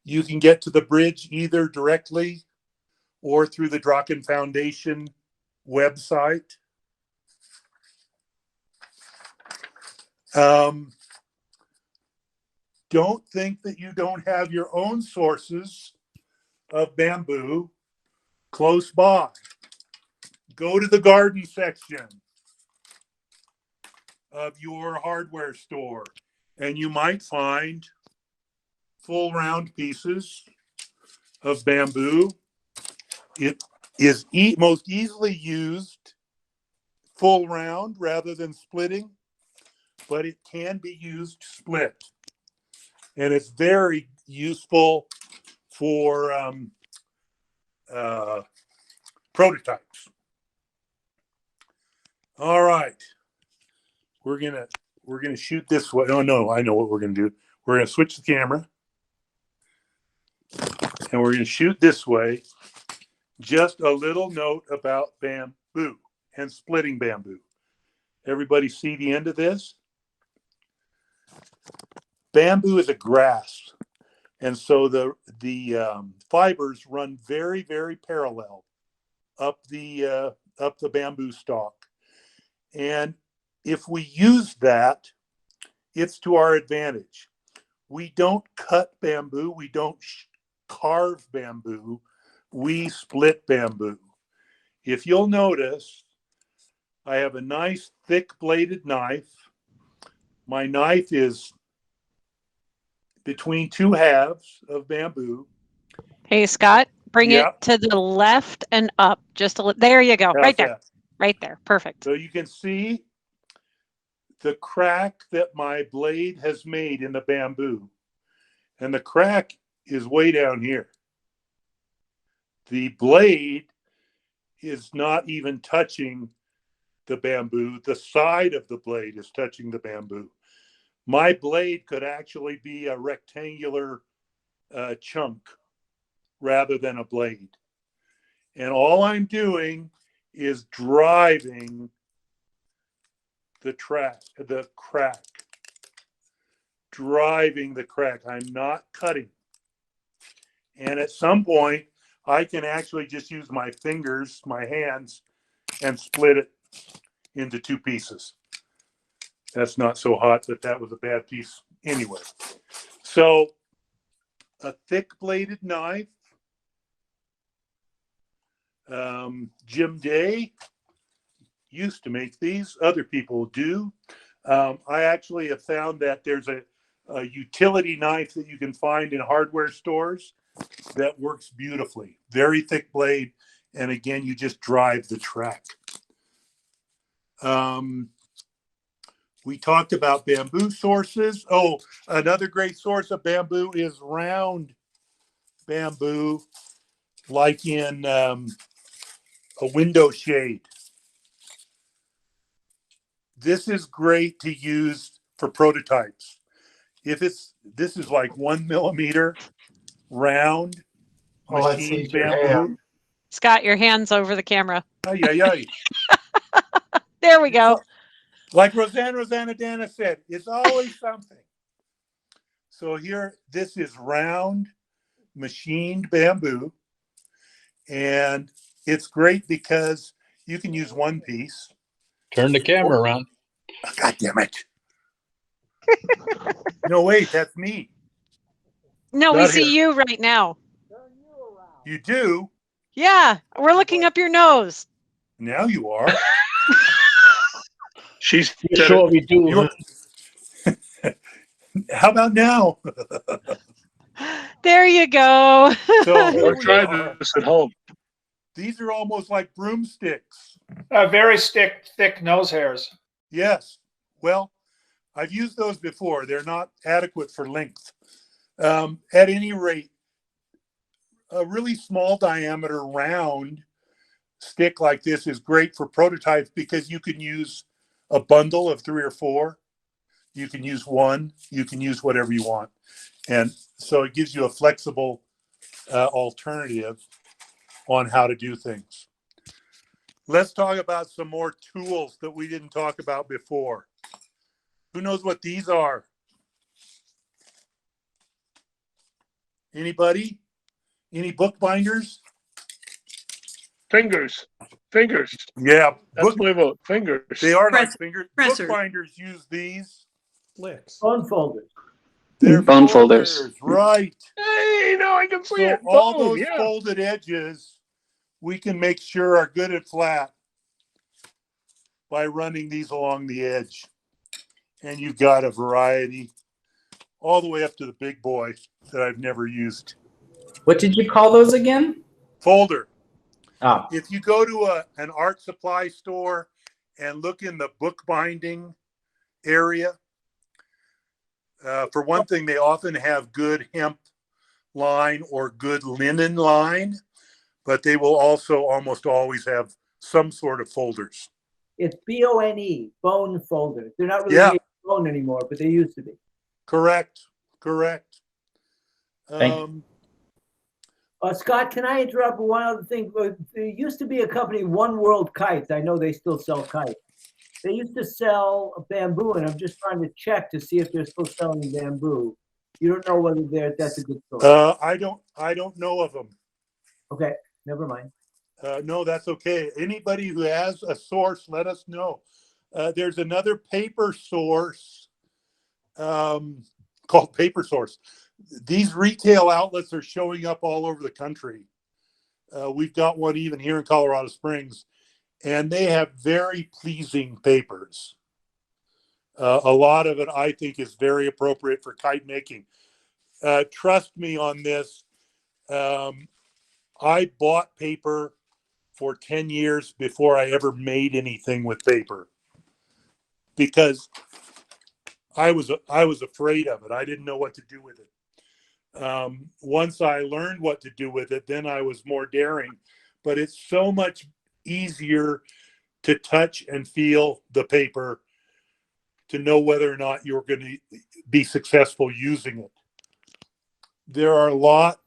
You can get to the bridge either directly or through the Drachen Foundation website. Don't think that you don't have your own sources of bamboo close by. Go to the garden section of your hardware store, and you might find full round pieces of bamboo. It is most easily used full round rather than splitting, but it can be used split. And it's very useful for prototypes. All right. We're gonna shoot this way. Oh no, I know what we're gonna do. We're gonna switch the camera and we're gonna shoot this way. Just a little note about bamboo and splitting bamboo. Everybody see the end of this? Bamboo is a grass, and so the fibers run very, very parallel up the bamboo stalk. And if we use that, it's to our advantage. We don't cut bamboo. We don't carve bamboo. We split bamboo. If you'll notice, I have a nice thick bladed knife. My knife is between two halves of bamboo.
Hey, Scott, bring it to the left and up. Just there you go. Right there. Right there. Perfect.
So you can see the crack that my blade has made in the bamboo. And the crack is way down here. The blade is not even touching the bamboo. The side of the blade is touching the bamboo. My blade could actually be a rectangular chunk rather than a blade. And all I'm doing is driving the crack, driving the crack. I'm not cutting. And at some point, I can actually just use my fingers, my hands, and split it into two pieces. That's not so hot, but that was a bad piece anyway. So a thick bladed knife. Jim Day used to make these. Other people do. I actually have found that there's a utility knife that you can find in hardware stores that works beautifully. Very thick blade. And again, you just drive the track. We talked about bamboo sources. Oh, another great source of bamboo is round bamboo, like in a window shade. This is great to use for prototypes. This is like 1 millimeter round machined bamboo.
Scott, your hand's over the camera.
Ay, ay, ay.
There we go.
Like Rosanna Dana said, it's always something. So here, this is round machined bamboo. And it's great because you can use one piece.
Turn the camera around.
Oh, God damn it. No, wait, that's me.
No, we see you right now.
You do?
Yeah, we're looking up your nose.
Now you are.
She's
sure we do.
How about now?
There you go.
So here
Or
we
try
are.
this at home.
These are almost like broomsticks.
Very thick nose hairs.
Yes. Well, I've used those before. They're not adequate for length. At any rate, a really small diameter round stick like this is great for prototypes because you can use a bundle of 3 or 4. You can use one. You can use whatever you want. And so it gives you a flexible alternative on how to do things. Let's talk about some more tools that we didn't talk about before. Who knows what these are? Anybody? Any bookbinders?
Fingers.
Yeah.
That's my vote. Fingers.
They are like fingers.
Pressers.
Bookbinders use these.
Flicks.
Bone folders.
They're
Bone folders.
right.
Hey, now I can see
So
it.
all
Bone,
those
yeah.
folded edges we can make sure are good and flat by running these along the edge. And you've got a variety all the way up to the big boy that I've never used.
What did you call those again?
Folder.
Oh,
If you go to an art supply store and look in the bookbinding area, for one thing, they often have good hemp line or good linen line, but they will also almost always have some sort of folders.
It's BONE, bone folders. They're not really
Yeah.
made of bone anymore, but they used to be.
Correct.
Thank
Scott, can I interrupt one other thing? There used to be a company, One World Kites. I know they still sell kites. They used to sell bamboo, and I'm just trying to check to see if they're still selling bamboo. You don't know whether that's a good source.
I don't know of them.
Okay, never mind.
No, that's okay. Anybody who has a source, let us know. There's another paper source called Paper Source. These retail outlets are showing up all over the country. We've got one even here in Colorado Springs, and they have very pleasing papers. A lot of it, I think, is very appropriate for kite making. Trust me on this. I bought paper for 10 years before I ever made anything with paper because I was afraid of it. I didn't know what to do with it. Once I learned what to do with it, then I was more daring. But it's so much easier to touch and feel the paper to know whether or not you're going to be successful using it. There are a lot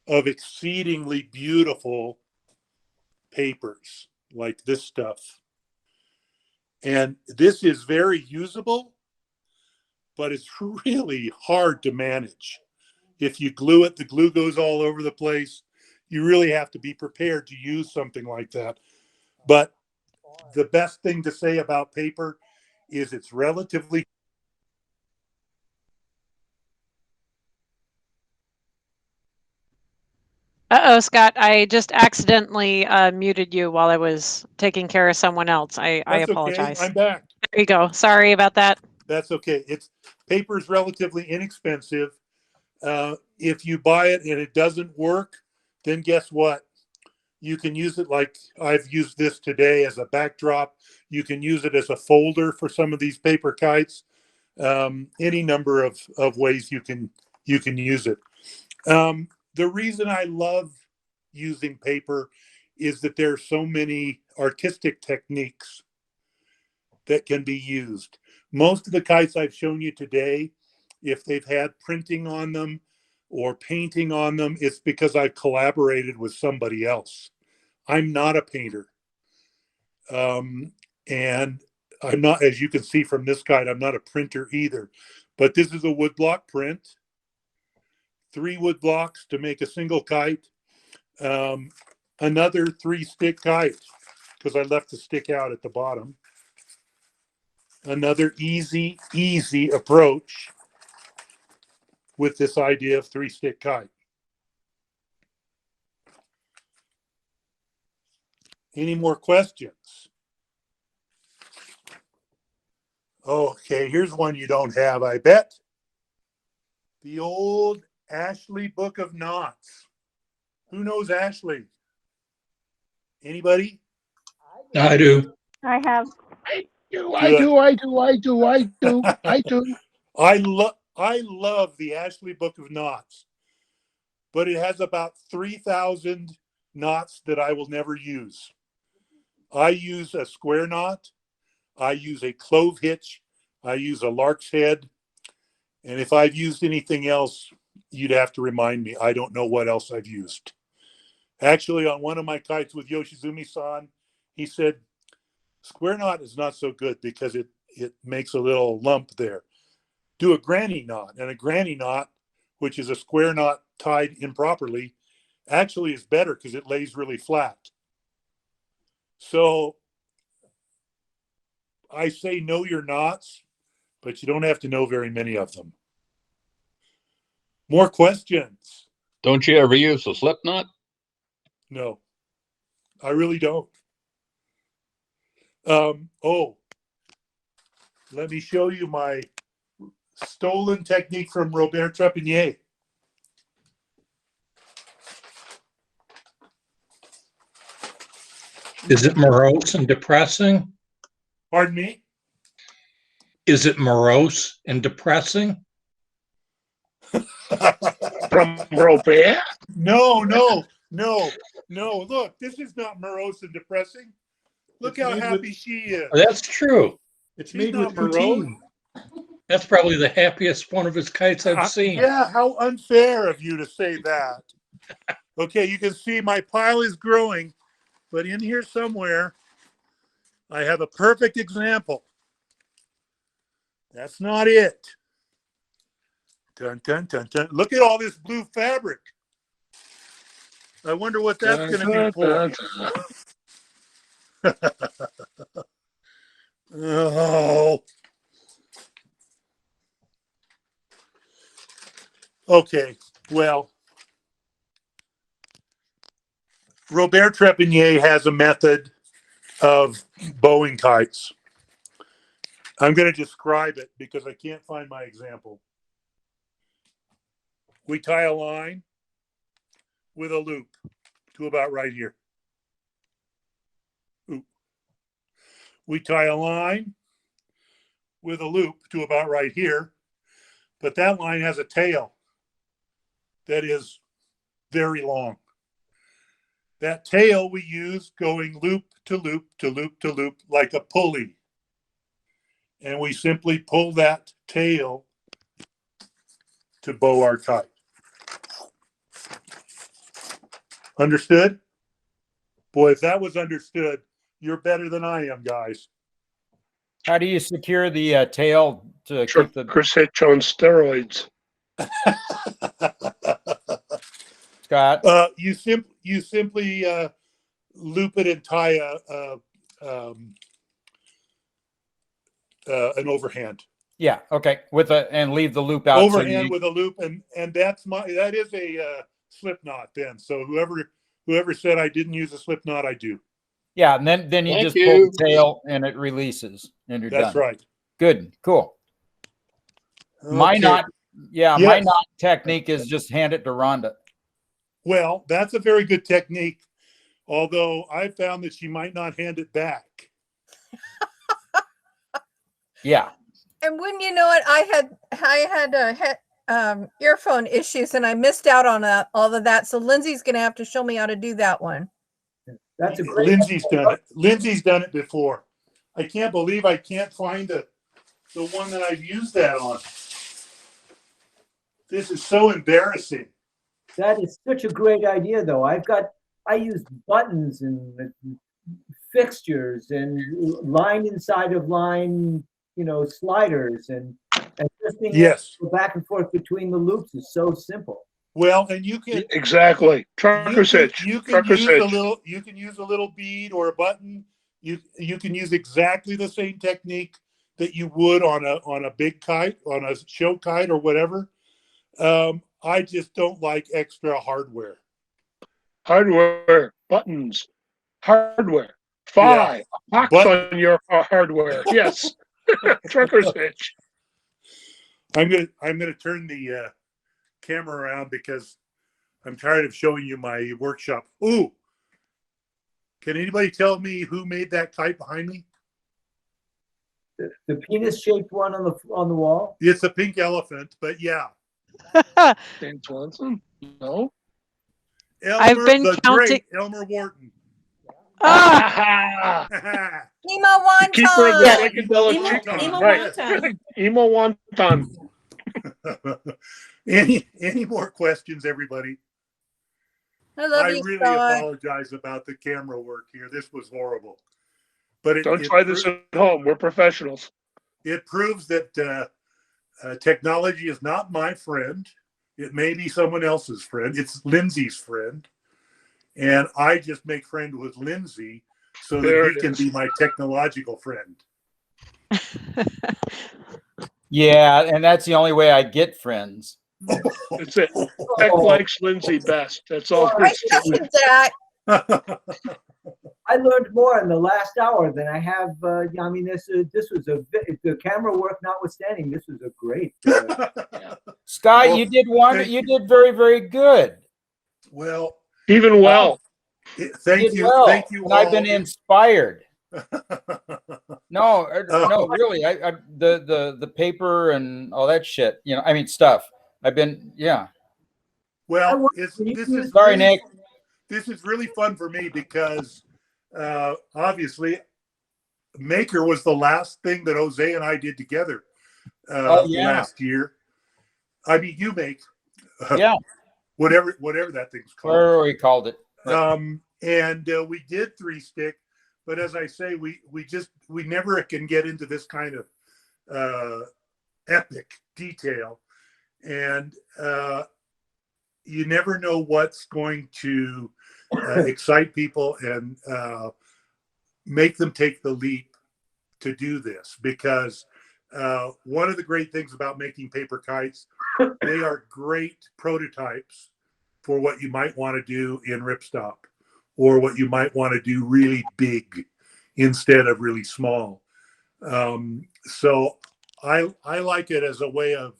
of exceedingly beautiful papers like this stuff. And this is very usable, but it's really hard to manage. If you glue it, the glue goes all over the place. You really have to be prepared to use something like that. But the best thing to say about paper is it's relatively
Uh-oh, Scott, I just accidentally muted you while I was taking care of someone else. I
That's
apologize.
okay. I'm back.
There you go. Sorry about that.
That's okay. Paper is relatively inexpensive. If you buy it and it doesn't work, then guess what? You can use it like I've used this today as a backdrop. You can use it as a folder for some of these paper kites. Any number of ways you can use it. The reason I love using paper is that there are so many artistic techniques that can be used. Most of the kites I've shown you today, if they've had printing on them or painting on them, it's because I've collaborated with somebody else. I'm not a painter. And I'm not, as you can see from this kite, I'm not a printer either. But this is a woodblock print. 3 wood blocks to make a single kite. Another 3-stick kite, because I left the stick out at the bottom. Another easy approach with this idea of 3-stick kite. Any more questions? Okay, here's one you don't have, I bet. The old Ashley Book of Knots. Who knows Ashley? Anybody?
I do.
I have.
I do.
I love the Ashley Book of Knots, but it has about 3,000 knots that I will never use. I use a square knot. I use a clove hitch. I use a lark's head. And if I've used anything else, you'd have to remind me. I don't know what else I've used. Actually, on one of my kites with Yoshizumi-san, he said, square knot is not so good because it makes a little lump there. Do a granny knot. And a granny knot, which is a square knot tied improperly, actually is better because it lays really flat. So I say know your knots, but you don't have to know very many of them. More questions?
Don't you ever use a slip knot?
No, I really don't. Let me show you my stolen technique from Robert Trepanier.
Is it morose and depressing?
Pardon me?
Is it morose and depressing?
From Robert?
No. Look, this is not morose and depressing. Look how happy she is.
That's true.
It's
She's
made with
not morose.
poutine.
That's probably the happiest one of his kites I've seen.
Yeah, how unfair of you to say that. Okay, you can see my pile is growing, but in here somewhere, I have a perfect example. That's not it. Dun, dun, dun, dun. Look at all this blue fabric. I wonder what that's going to be for. Oh. Okay, well, Robert Trepanier has a method of bowing kites. I'm going to describe it because I can't find my example. We tie a line with a loop to about right here. Ooh. We tie a line with a loop to about right here, but that line has a tail that is very long. That tail we use going loop to loop to loop to loop like a pulley. And we simply pull that tail to bow our kite. Understood? Boy, if that was understood, you're better than I am, guys.
How do you secure the tail to keep the
Chris Hitch on steroids?
Scott?
You simply loop it and tie an overhand.
Yeah. Okay. And leave the loop out.
Overhand with a loop, and that is a slip knot. Then, so whoever said I didn't use a slip knot, I do.
Yeah, and then you just pull the tail and it releases, and you're done.
That's right.
Good. Cool.
Okay.
My knot technique is just hand it to Rhonda.
Well, that's a very good technique, although I found that she might not hand it back.
Yeah.
And wouldn't you know it, I had earphone issues and I missed out on all of that. So Lindsay's going to have to show me how to do that one.
That's a great.
Lindsay's done it. Lindsay's done it before. I can't believe I can't find the one that I've used that on. This is so embarrassing.
That is such a great idea, though. I use buttons and fixtures and line inside of line, sliders and just being able to go back and forth between the loops is so simple.
Well, and you can
exactly trucker's hitch.
You can use a little bead or a button. You can use exactly the same technique that you would on a big kite, on a show kite or whatever. I just don't like extra hardware.
Hardware, buttons, hardware. Box on your hardware. Yes. Trucker's hitch.
I'm gonna turn the camera around because I'm tired of showing you my workshop. Ooh, can anybody tell me who made that kite behind me?
The penis-shaped one on the wall.
It's a pink elephant, but yeah.
Dan Swanson? No.
Elmer,
I've been
the
counting.
great Elmer Wharton.
Ah!
Emo
The keeper of the
Wonton.
psychedelic treatment. Right. Emo Wonton.
Any more questions, everybody?
I love
I
you,
really
Scott.
apologize about the camera work here. This was horrible. But
Don't try this at home. We're professionals.
It proves that technology is not my friend. It may be someone else's friend. It's Lindsay's friend. And I just make friend with Lindsay so that he can be my technological friend.
Yeah, and that's the only way I get friends.
That's it. Tech likes Lindsay best. That's all there is to it.
That.
I learned more in the last hour than I have. I mean, this was the camera work notwithstanding. This was a great.
Scott,
Well,
you did you did very, very good.
Well,
even well.
Thank you,
well.
thank you.
And I've been
all.
inspired. No, really. The paper and all that shit. You know, I mean, stuff. I've been, yeah.
Well, this is
sorry,
really,
Nick.
This is really fun for me because obviously, Maker was the last thing that Jose and I did together last year. I mean, you make,
yeah,
whatever that thing's called.
Whatever we called it.
And we did 3-stick, but as I say, we never can get into this kind of epic detail, and you never know what's going to excite people and make them take the leap to do this, because one of the great things about making paper kites, they are great prototypes for what you might want to do in ripstop, or what you might want to do really big instead of really small. So I like it as a way of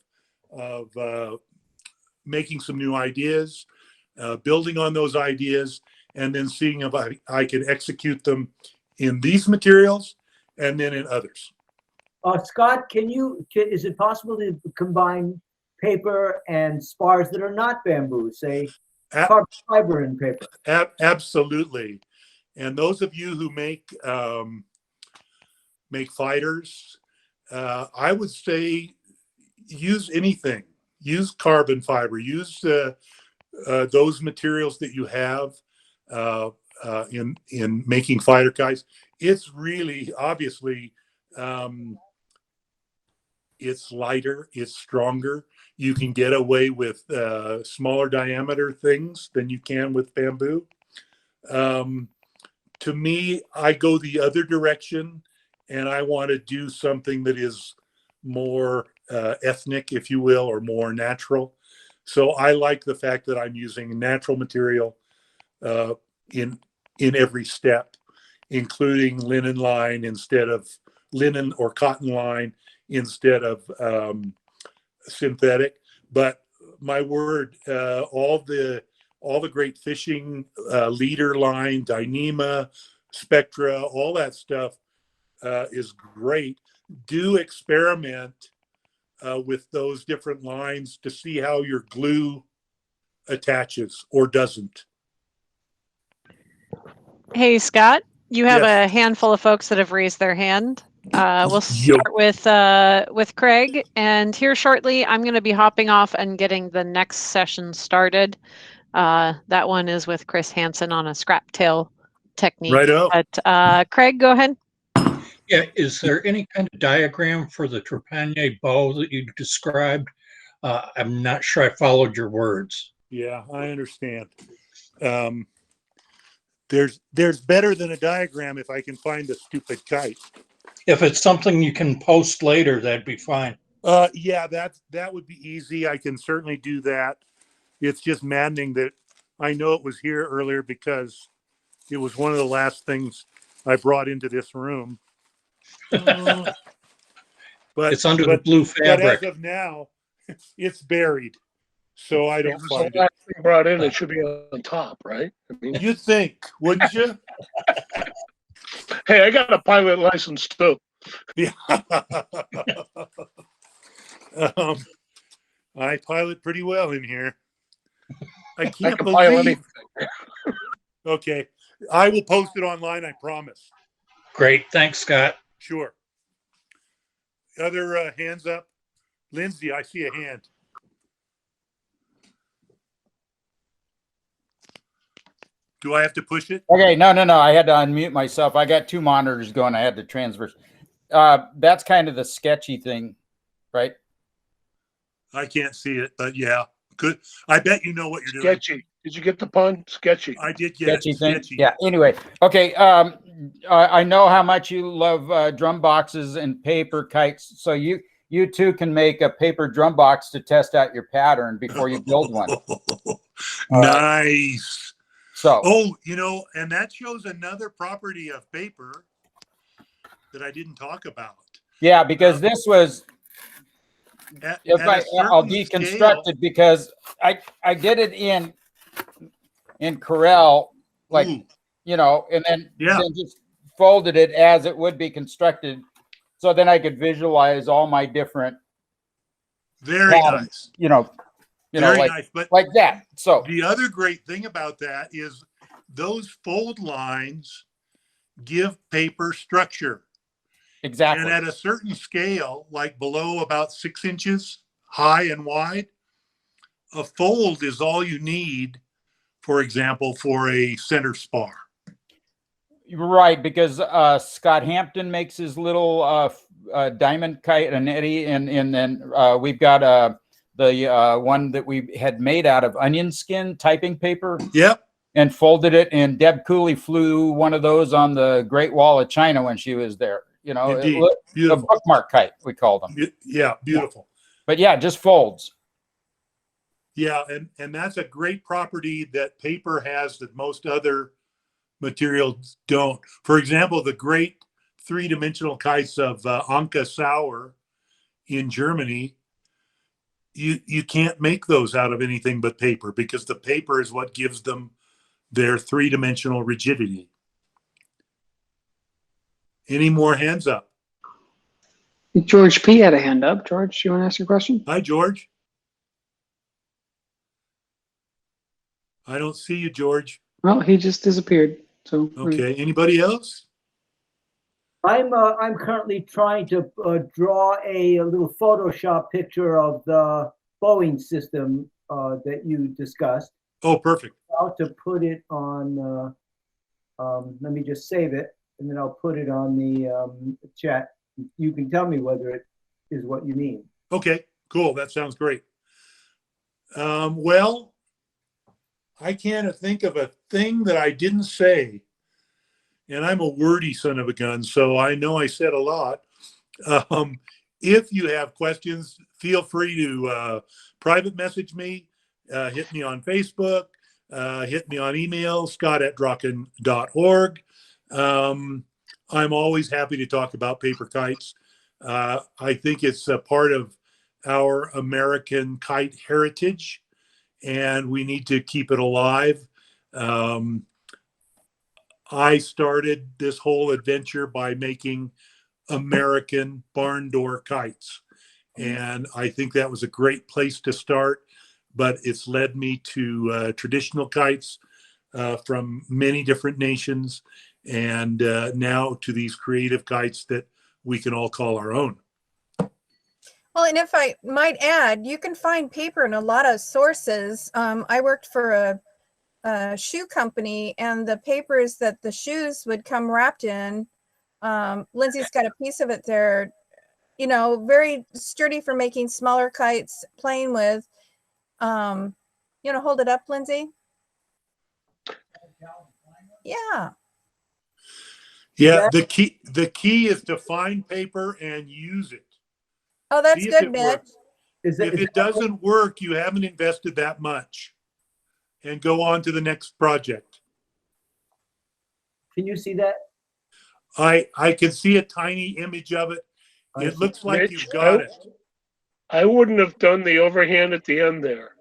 making some new ideas, building on those ideas, and then seeing if I can execute them in these materials and then in others.
Scott, is it possible to combine paper and spars that are not bamboo, say carbon fiber and paper?
Absolutely. And those of you who make fighters, I would say use anything. Use carbon fiber. Use those materials that you have in making fighter kites. It's really, obviously, it's lighter, it's stronger. You can get away with smaller diameter things than you can with bamboo. To me, I go the other direction, and I want to do something that is more ethnic, if you will, or more natural. So I like the fact that I'm using natural material in every step, including linen line instead of linen, or cotton line instead of synthetic. But my word, all the great fishing leader line, Dyneema, Spectra, all that stuff is great. Do experiment with those different lines to see how your glue attaches or doesn't.
Hey, Scott, you have
Yes.
a handful of folks that have raised their hand. We'll start with Craig, and here shortly, I'm going to be hopping off and getting the next session started. That one is with Chris Hansen on a scrap tail technique.
Righto.
But Craig, go ahead.
Yeah, is there any kind of diagram for the trepanier bow that you described? I'm not sure I followed your words.
Yeah, I understand. There's better than a diagram if I can find a stupid kite.
If it's something you can post later, that'd be fine.
Yeah, that would be easy. I can certainly do that. It's just maddening that I know it was here earlier because it was one of the last things I brought into this room. but
It's under the blue
But
fabric.
as of now, it's buried, so I
If
don't
it's the
find it.
last thing brought in, it should be on top, right? I mean,
You'd think, wouldn't you?
hey, I got a pilot license too.
Yeah. I pilot pretty well in here. I can't
can pilot
believe.
anything.
Okay, I will post it online. I promise.
Great. Thanks, Scott.
Sure. Other hands up? Lindsay, I see a hand. Do I have to push it?
Okay, no. I had to unmute myself. I got two monitors going. I had to transverse. That's kind of the sketchy thing, right?
I can't see it, but yeah. Good. I bet you know what you're doing.
Sketchy. Did you get the pun? Sketchy.
I did get
Sketchy
it.
thing.
Sketchy.
Yeah. Anyway, okay. I know how much you love drum boxes and paper kites, so you too can make a paper drum box to test out your pattern before you build one.
Nice.
So.
Oh, and that shows another property of paper that I didn't talk about.
Yeah, because this was. I'll deconstruct it because I did it in Corel, like and then just folded it as it would be constructed, so then I could visualize all my different.
Very
patterns,
nice. Very
like,
nice. But
like that. So
the other great thing about that is those fold lines give paper structure.
Exactly.
And at a certain scale, like below about 6 inches high and wide, a fold is all you need, for example, for a center spar.
Right, because Scott Hampton makes his little diamond kite and Eddie, and then we've got the one that we had made out of onion skin typing paper.
Yep.
And folded it, and Deb Cooley flew one of those on the Great Wall of China when she was there.
Indeed.
A bookmark kite, we call them.
Yeah, beautiful.
But yeah, just folds.
Yeah, and that's a great property that paper has that most other materials don't. For example, the great three-dimensional kites of Anke Sauer in Germany, you can't make those out of anything but paper, because the paper is what gives them their three-dimensional rigidity. Any more hands up?
George P. had a hand up. George, you want to ask your question?
Hi, George. I don't see you, George.
Well, he just disappeared. So
okay. Anybody else?
I'm currently trying to draw a little Photoshop picture of the Boeing system that you discussed.
Oh, perfect.
How to put it on? Let me just save it, and then I'll put it on the chat. You can tell me whether it is what you mean.
Okay, cool. That sounds great. Well, I can't think of a thing that I didn't say, and I'm a wordy son of a gun, so I know I said a lot. If you have questions, feel free to private message me, hit me on Facebook, hit me on email, scott@drachen.org. I'm always happy to talk about paper kites. I think it's a part of our American kite heritage, and we need to keep it alive. I started this whole adventure by making American barn door kites, and I think that was a great place to start, but it's led me to traditional kites from many different nations, and now to these creative kites that we can all call our own.
Well, and if I might add, you can find paper in a lot of sources. I worked for a shoe company, and the papers that the shoes would come wrapped in, Lindsay's got a piece of it there, very sturdy for making smaller kites, playing with. Hold it up, Lindsay. Yeah.
Yeah, the key is to find paper and use it.
Oh, that's good, Mitch.
If it doesn't work, you haven't invested that much, and go on to the next project.
Can you see that?
I can see a tiny image of it. It looks like
Mitch,
you've got it.
I wouldn't have done the overhand at the end there.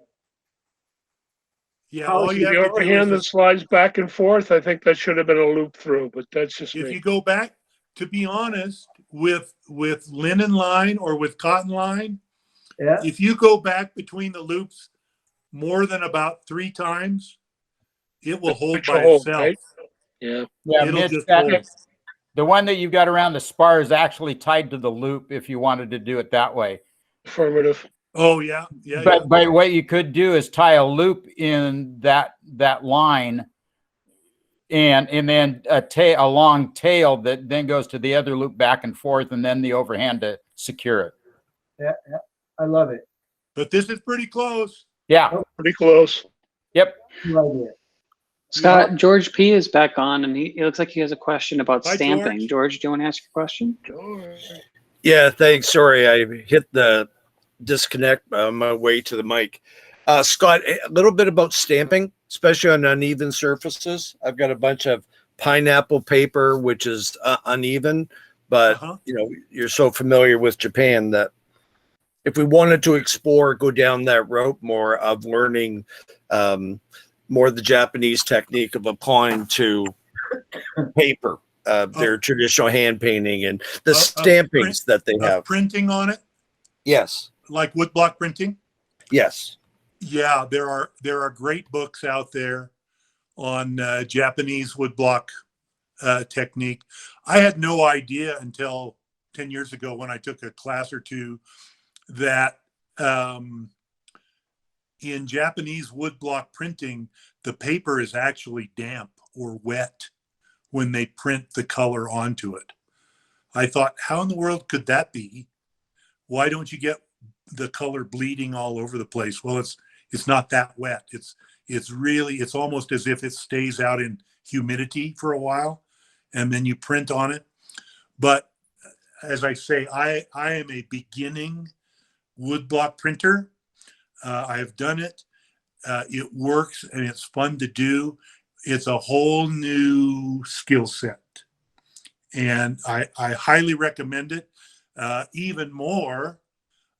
Yeah, all you have
The
to do
overhand that
is,
slides back and forth, I think that should have been a loop through, but that's just
if
me.
you go back, to be honest, with linen line or with cotton line,
Yeah.
if you go back between the loops more than about 3 times, it will hold
It's a
by
hold,
itself.
right? Yeah.
Yeah,
It'll
Mitch,
just
that,
hold.
the one that you've got around the spar is actually tied to the loop if you wanted to do it that way.
Affirmative.
Oh yeah, yeah.
But what you could do is tie a loop in that line, and then a long tail that then goes to the other loop back and forth, and then the overhand to secure it.
Yeah, yeah. I love it.
But this is pretty close.
Yeah,
pretty close.
Yep.
Love it.
Scott, George P is back on, and it looks like he has a question about
Hi,
stamping. George, do you want to ask your question?
Yeah, thanks. Sorry, I hit the disconnect on my way to the mic. Scott, a little bit about stamping, especially on uneven surfaces. I've got a bunch of pineapple paper, which is uneven, but you know, you're so familiar with Japan that if we wanted to explore, go down that route more of learning more of the Japanese technique of applying to paper, their traditional hand painting and the stampings that they have.
Printing on it?
Yes.
Like woodblock printing?
Yes.
Yeah, there are great books out there on Japanese woodblock technique. I had no idea until 10 years ago when I took a class or two that in Japanese woodblock printing, the paper is actually damp or wet when they print the color onto it. I thought, how in the world could that be? Why don't you get the color bleeding all over the place? Well, it's not that wet. It's almost as if it stays out in humidity for a while and then you print on it. But as I say, I am a beginning woodblock printer. I have done it. It works and it's fun to do. It's a whole new skill set. And I highly recommend it. Even more,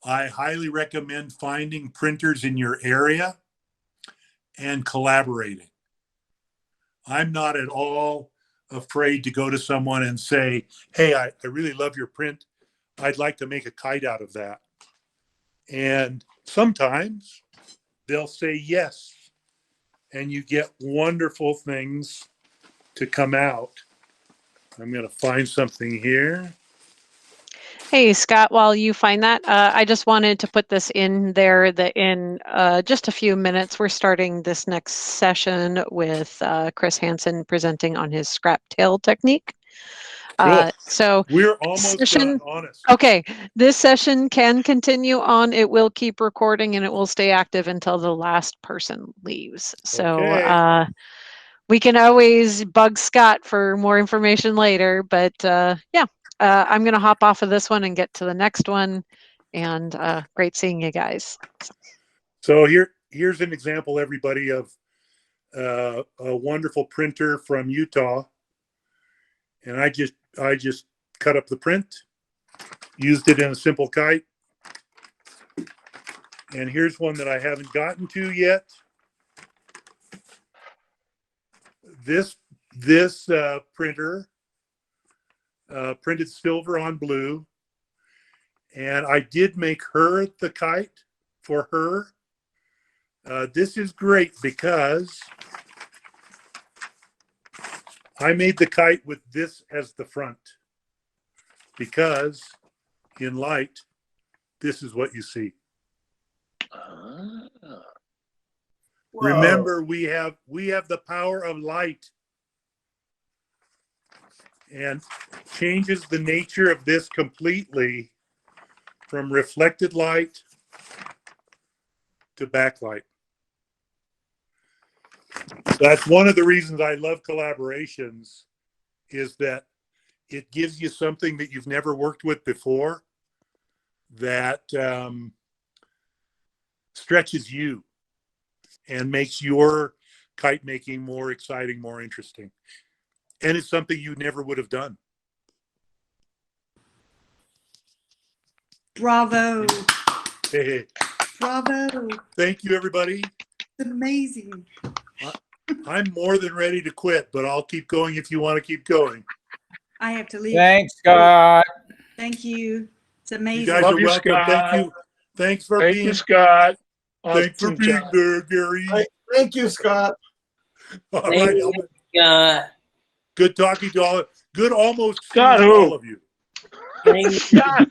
I highly recommend finding printers in your area and collaborating. I'm not at all afraid to go to someone and say, hey, I really love your print. I'd like to make a kite out of that. And sometimes they'll say yes. And you get wonderful things to come out. I'm going to find something here.
Hey, Scott, while you find that, I just wanted to put this in there that in just a few minutes, we're starting this next session with Chris Hansen presenting on his scrap tail technique. So
we're almost done, honest.
Okay, this session can continue on. It will keep recording and it will stay active until the last person leaves. So we can always bug Scott for more information later, but yeah. I'm going to hop off of this one and get to the next one. And great seeing you guys.
So here's an example, everybody, of a wonderful printer from Utah. And I just cut up the print, used it in a simple kite. And here's one that I haven't gotten to yet. This printer printed silver on blue, and I did make her the kite for her. This is great because I made the kite with this as the front, because in light, this is what you see. Remember, we have the power of light, and changes the nature of this completely from reflected light to backlight. That's one of the reasons I love collaborations, is that it gives you something that you've never worked with before that stretches you and makes your kite making more exciting, more interesting. And it's something you never would have done.
Bravo.
Hey,
Bravo.
thank you, everybody.
It's amazing.
I'm more than ready to quit, but I'll keep going if you want to keep going.
I have to leave.
Thanks, Scott.
Thank you. It's
You
amazing.
guys
Love
are
you,
welcome. Thank
Scott.
you. Thanks for
Thank
being.
you, Scott.
Thanks for
Awesome
being
job.
there, Gary.
Thank you, Scott.
All
Thank
right,
you,
Elman.
Scott.
Good talking to all. Good almost
Scott
seeing
who?
all of you.
Thank you,
Scott.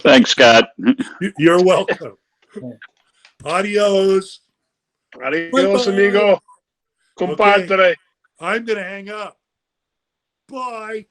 Thanks, Scott.
You're welcome. Adios.
Adios,
Bye-bye.
amigo. Compadre.
I'm gonna hang up. Bye.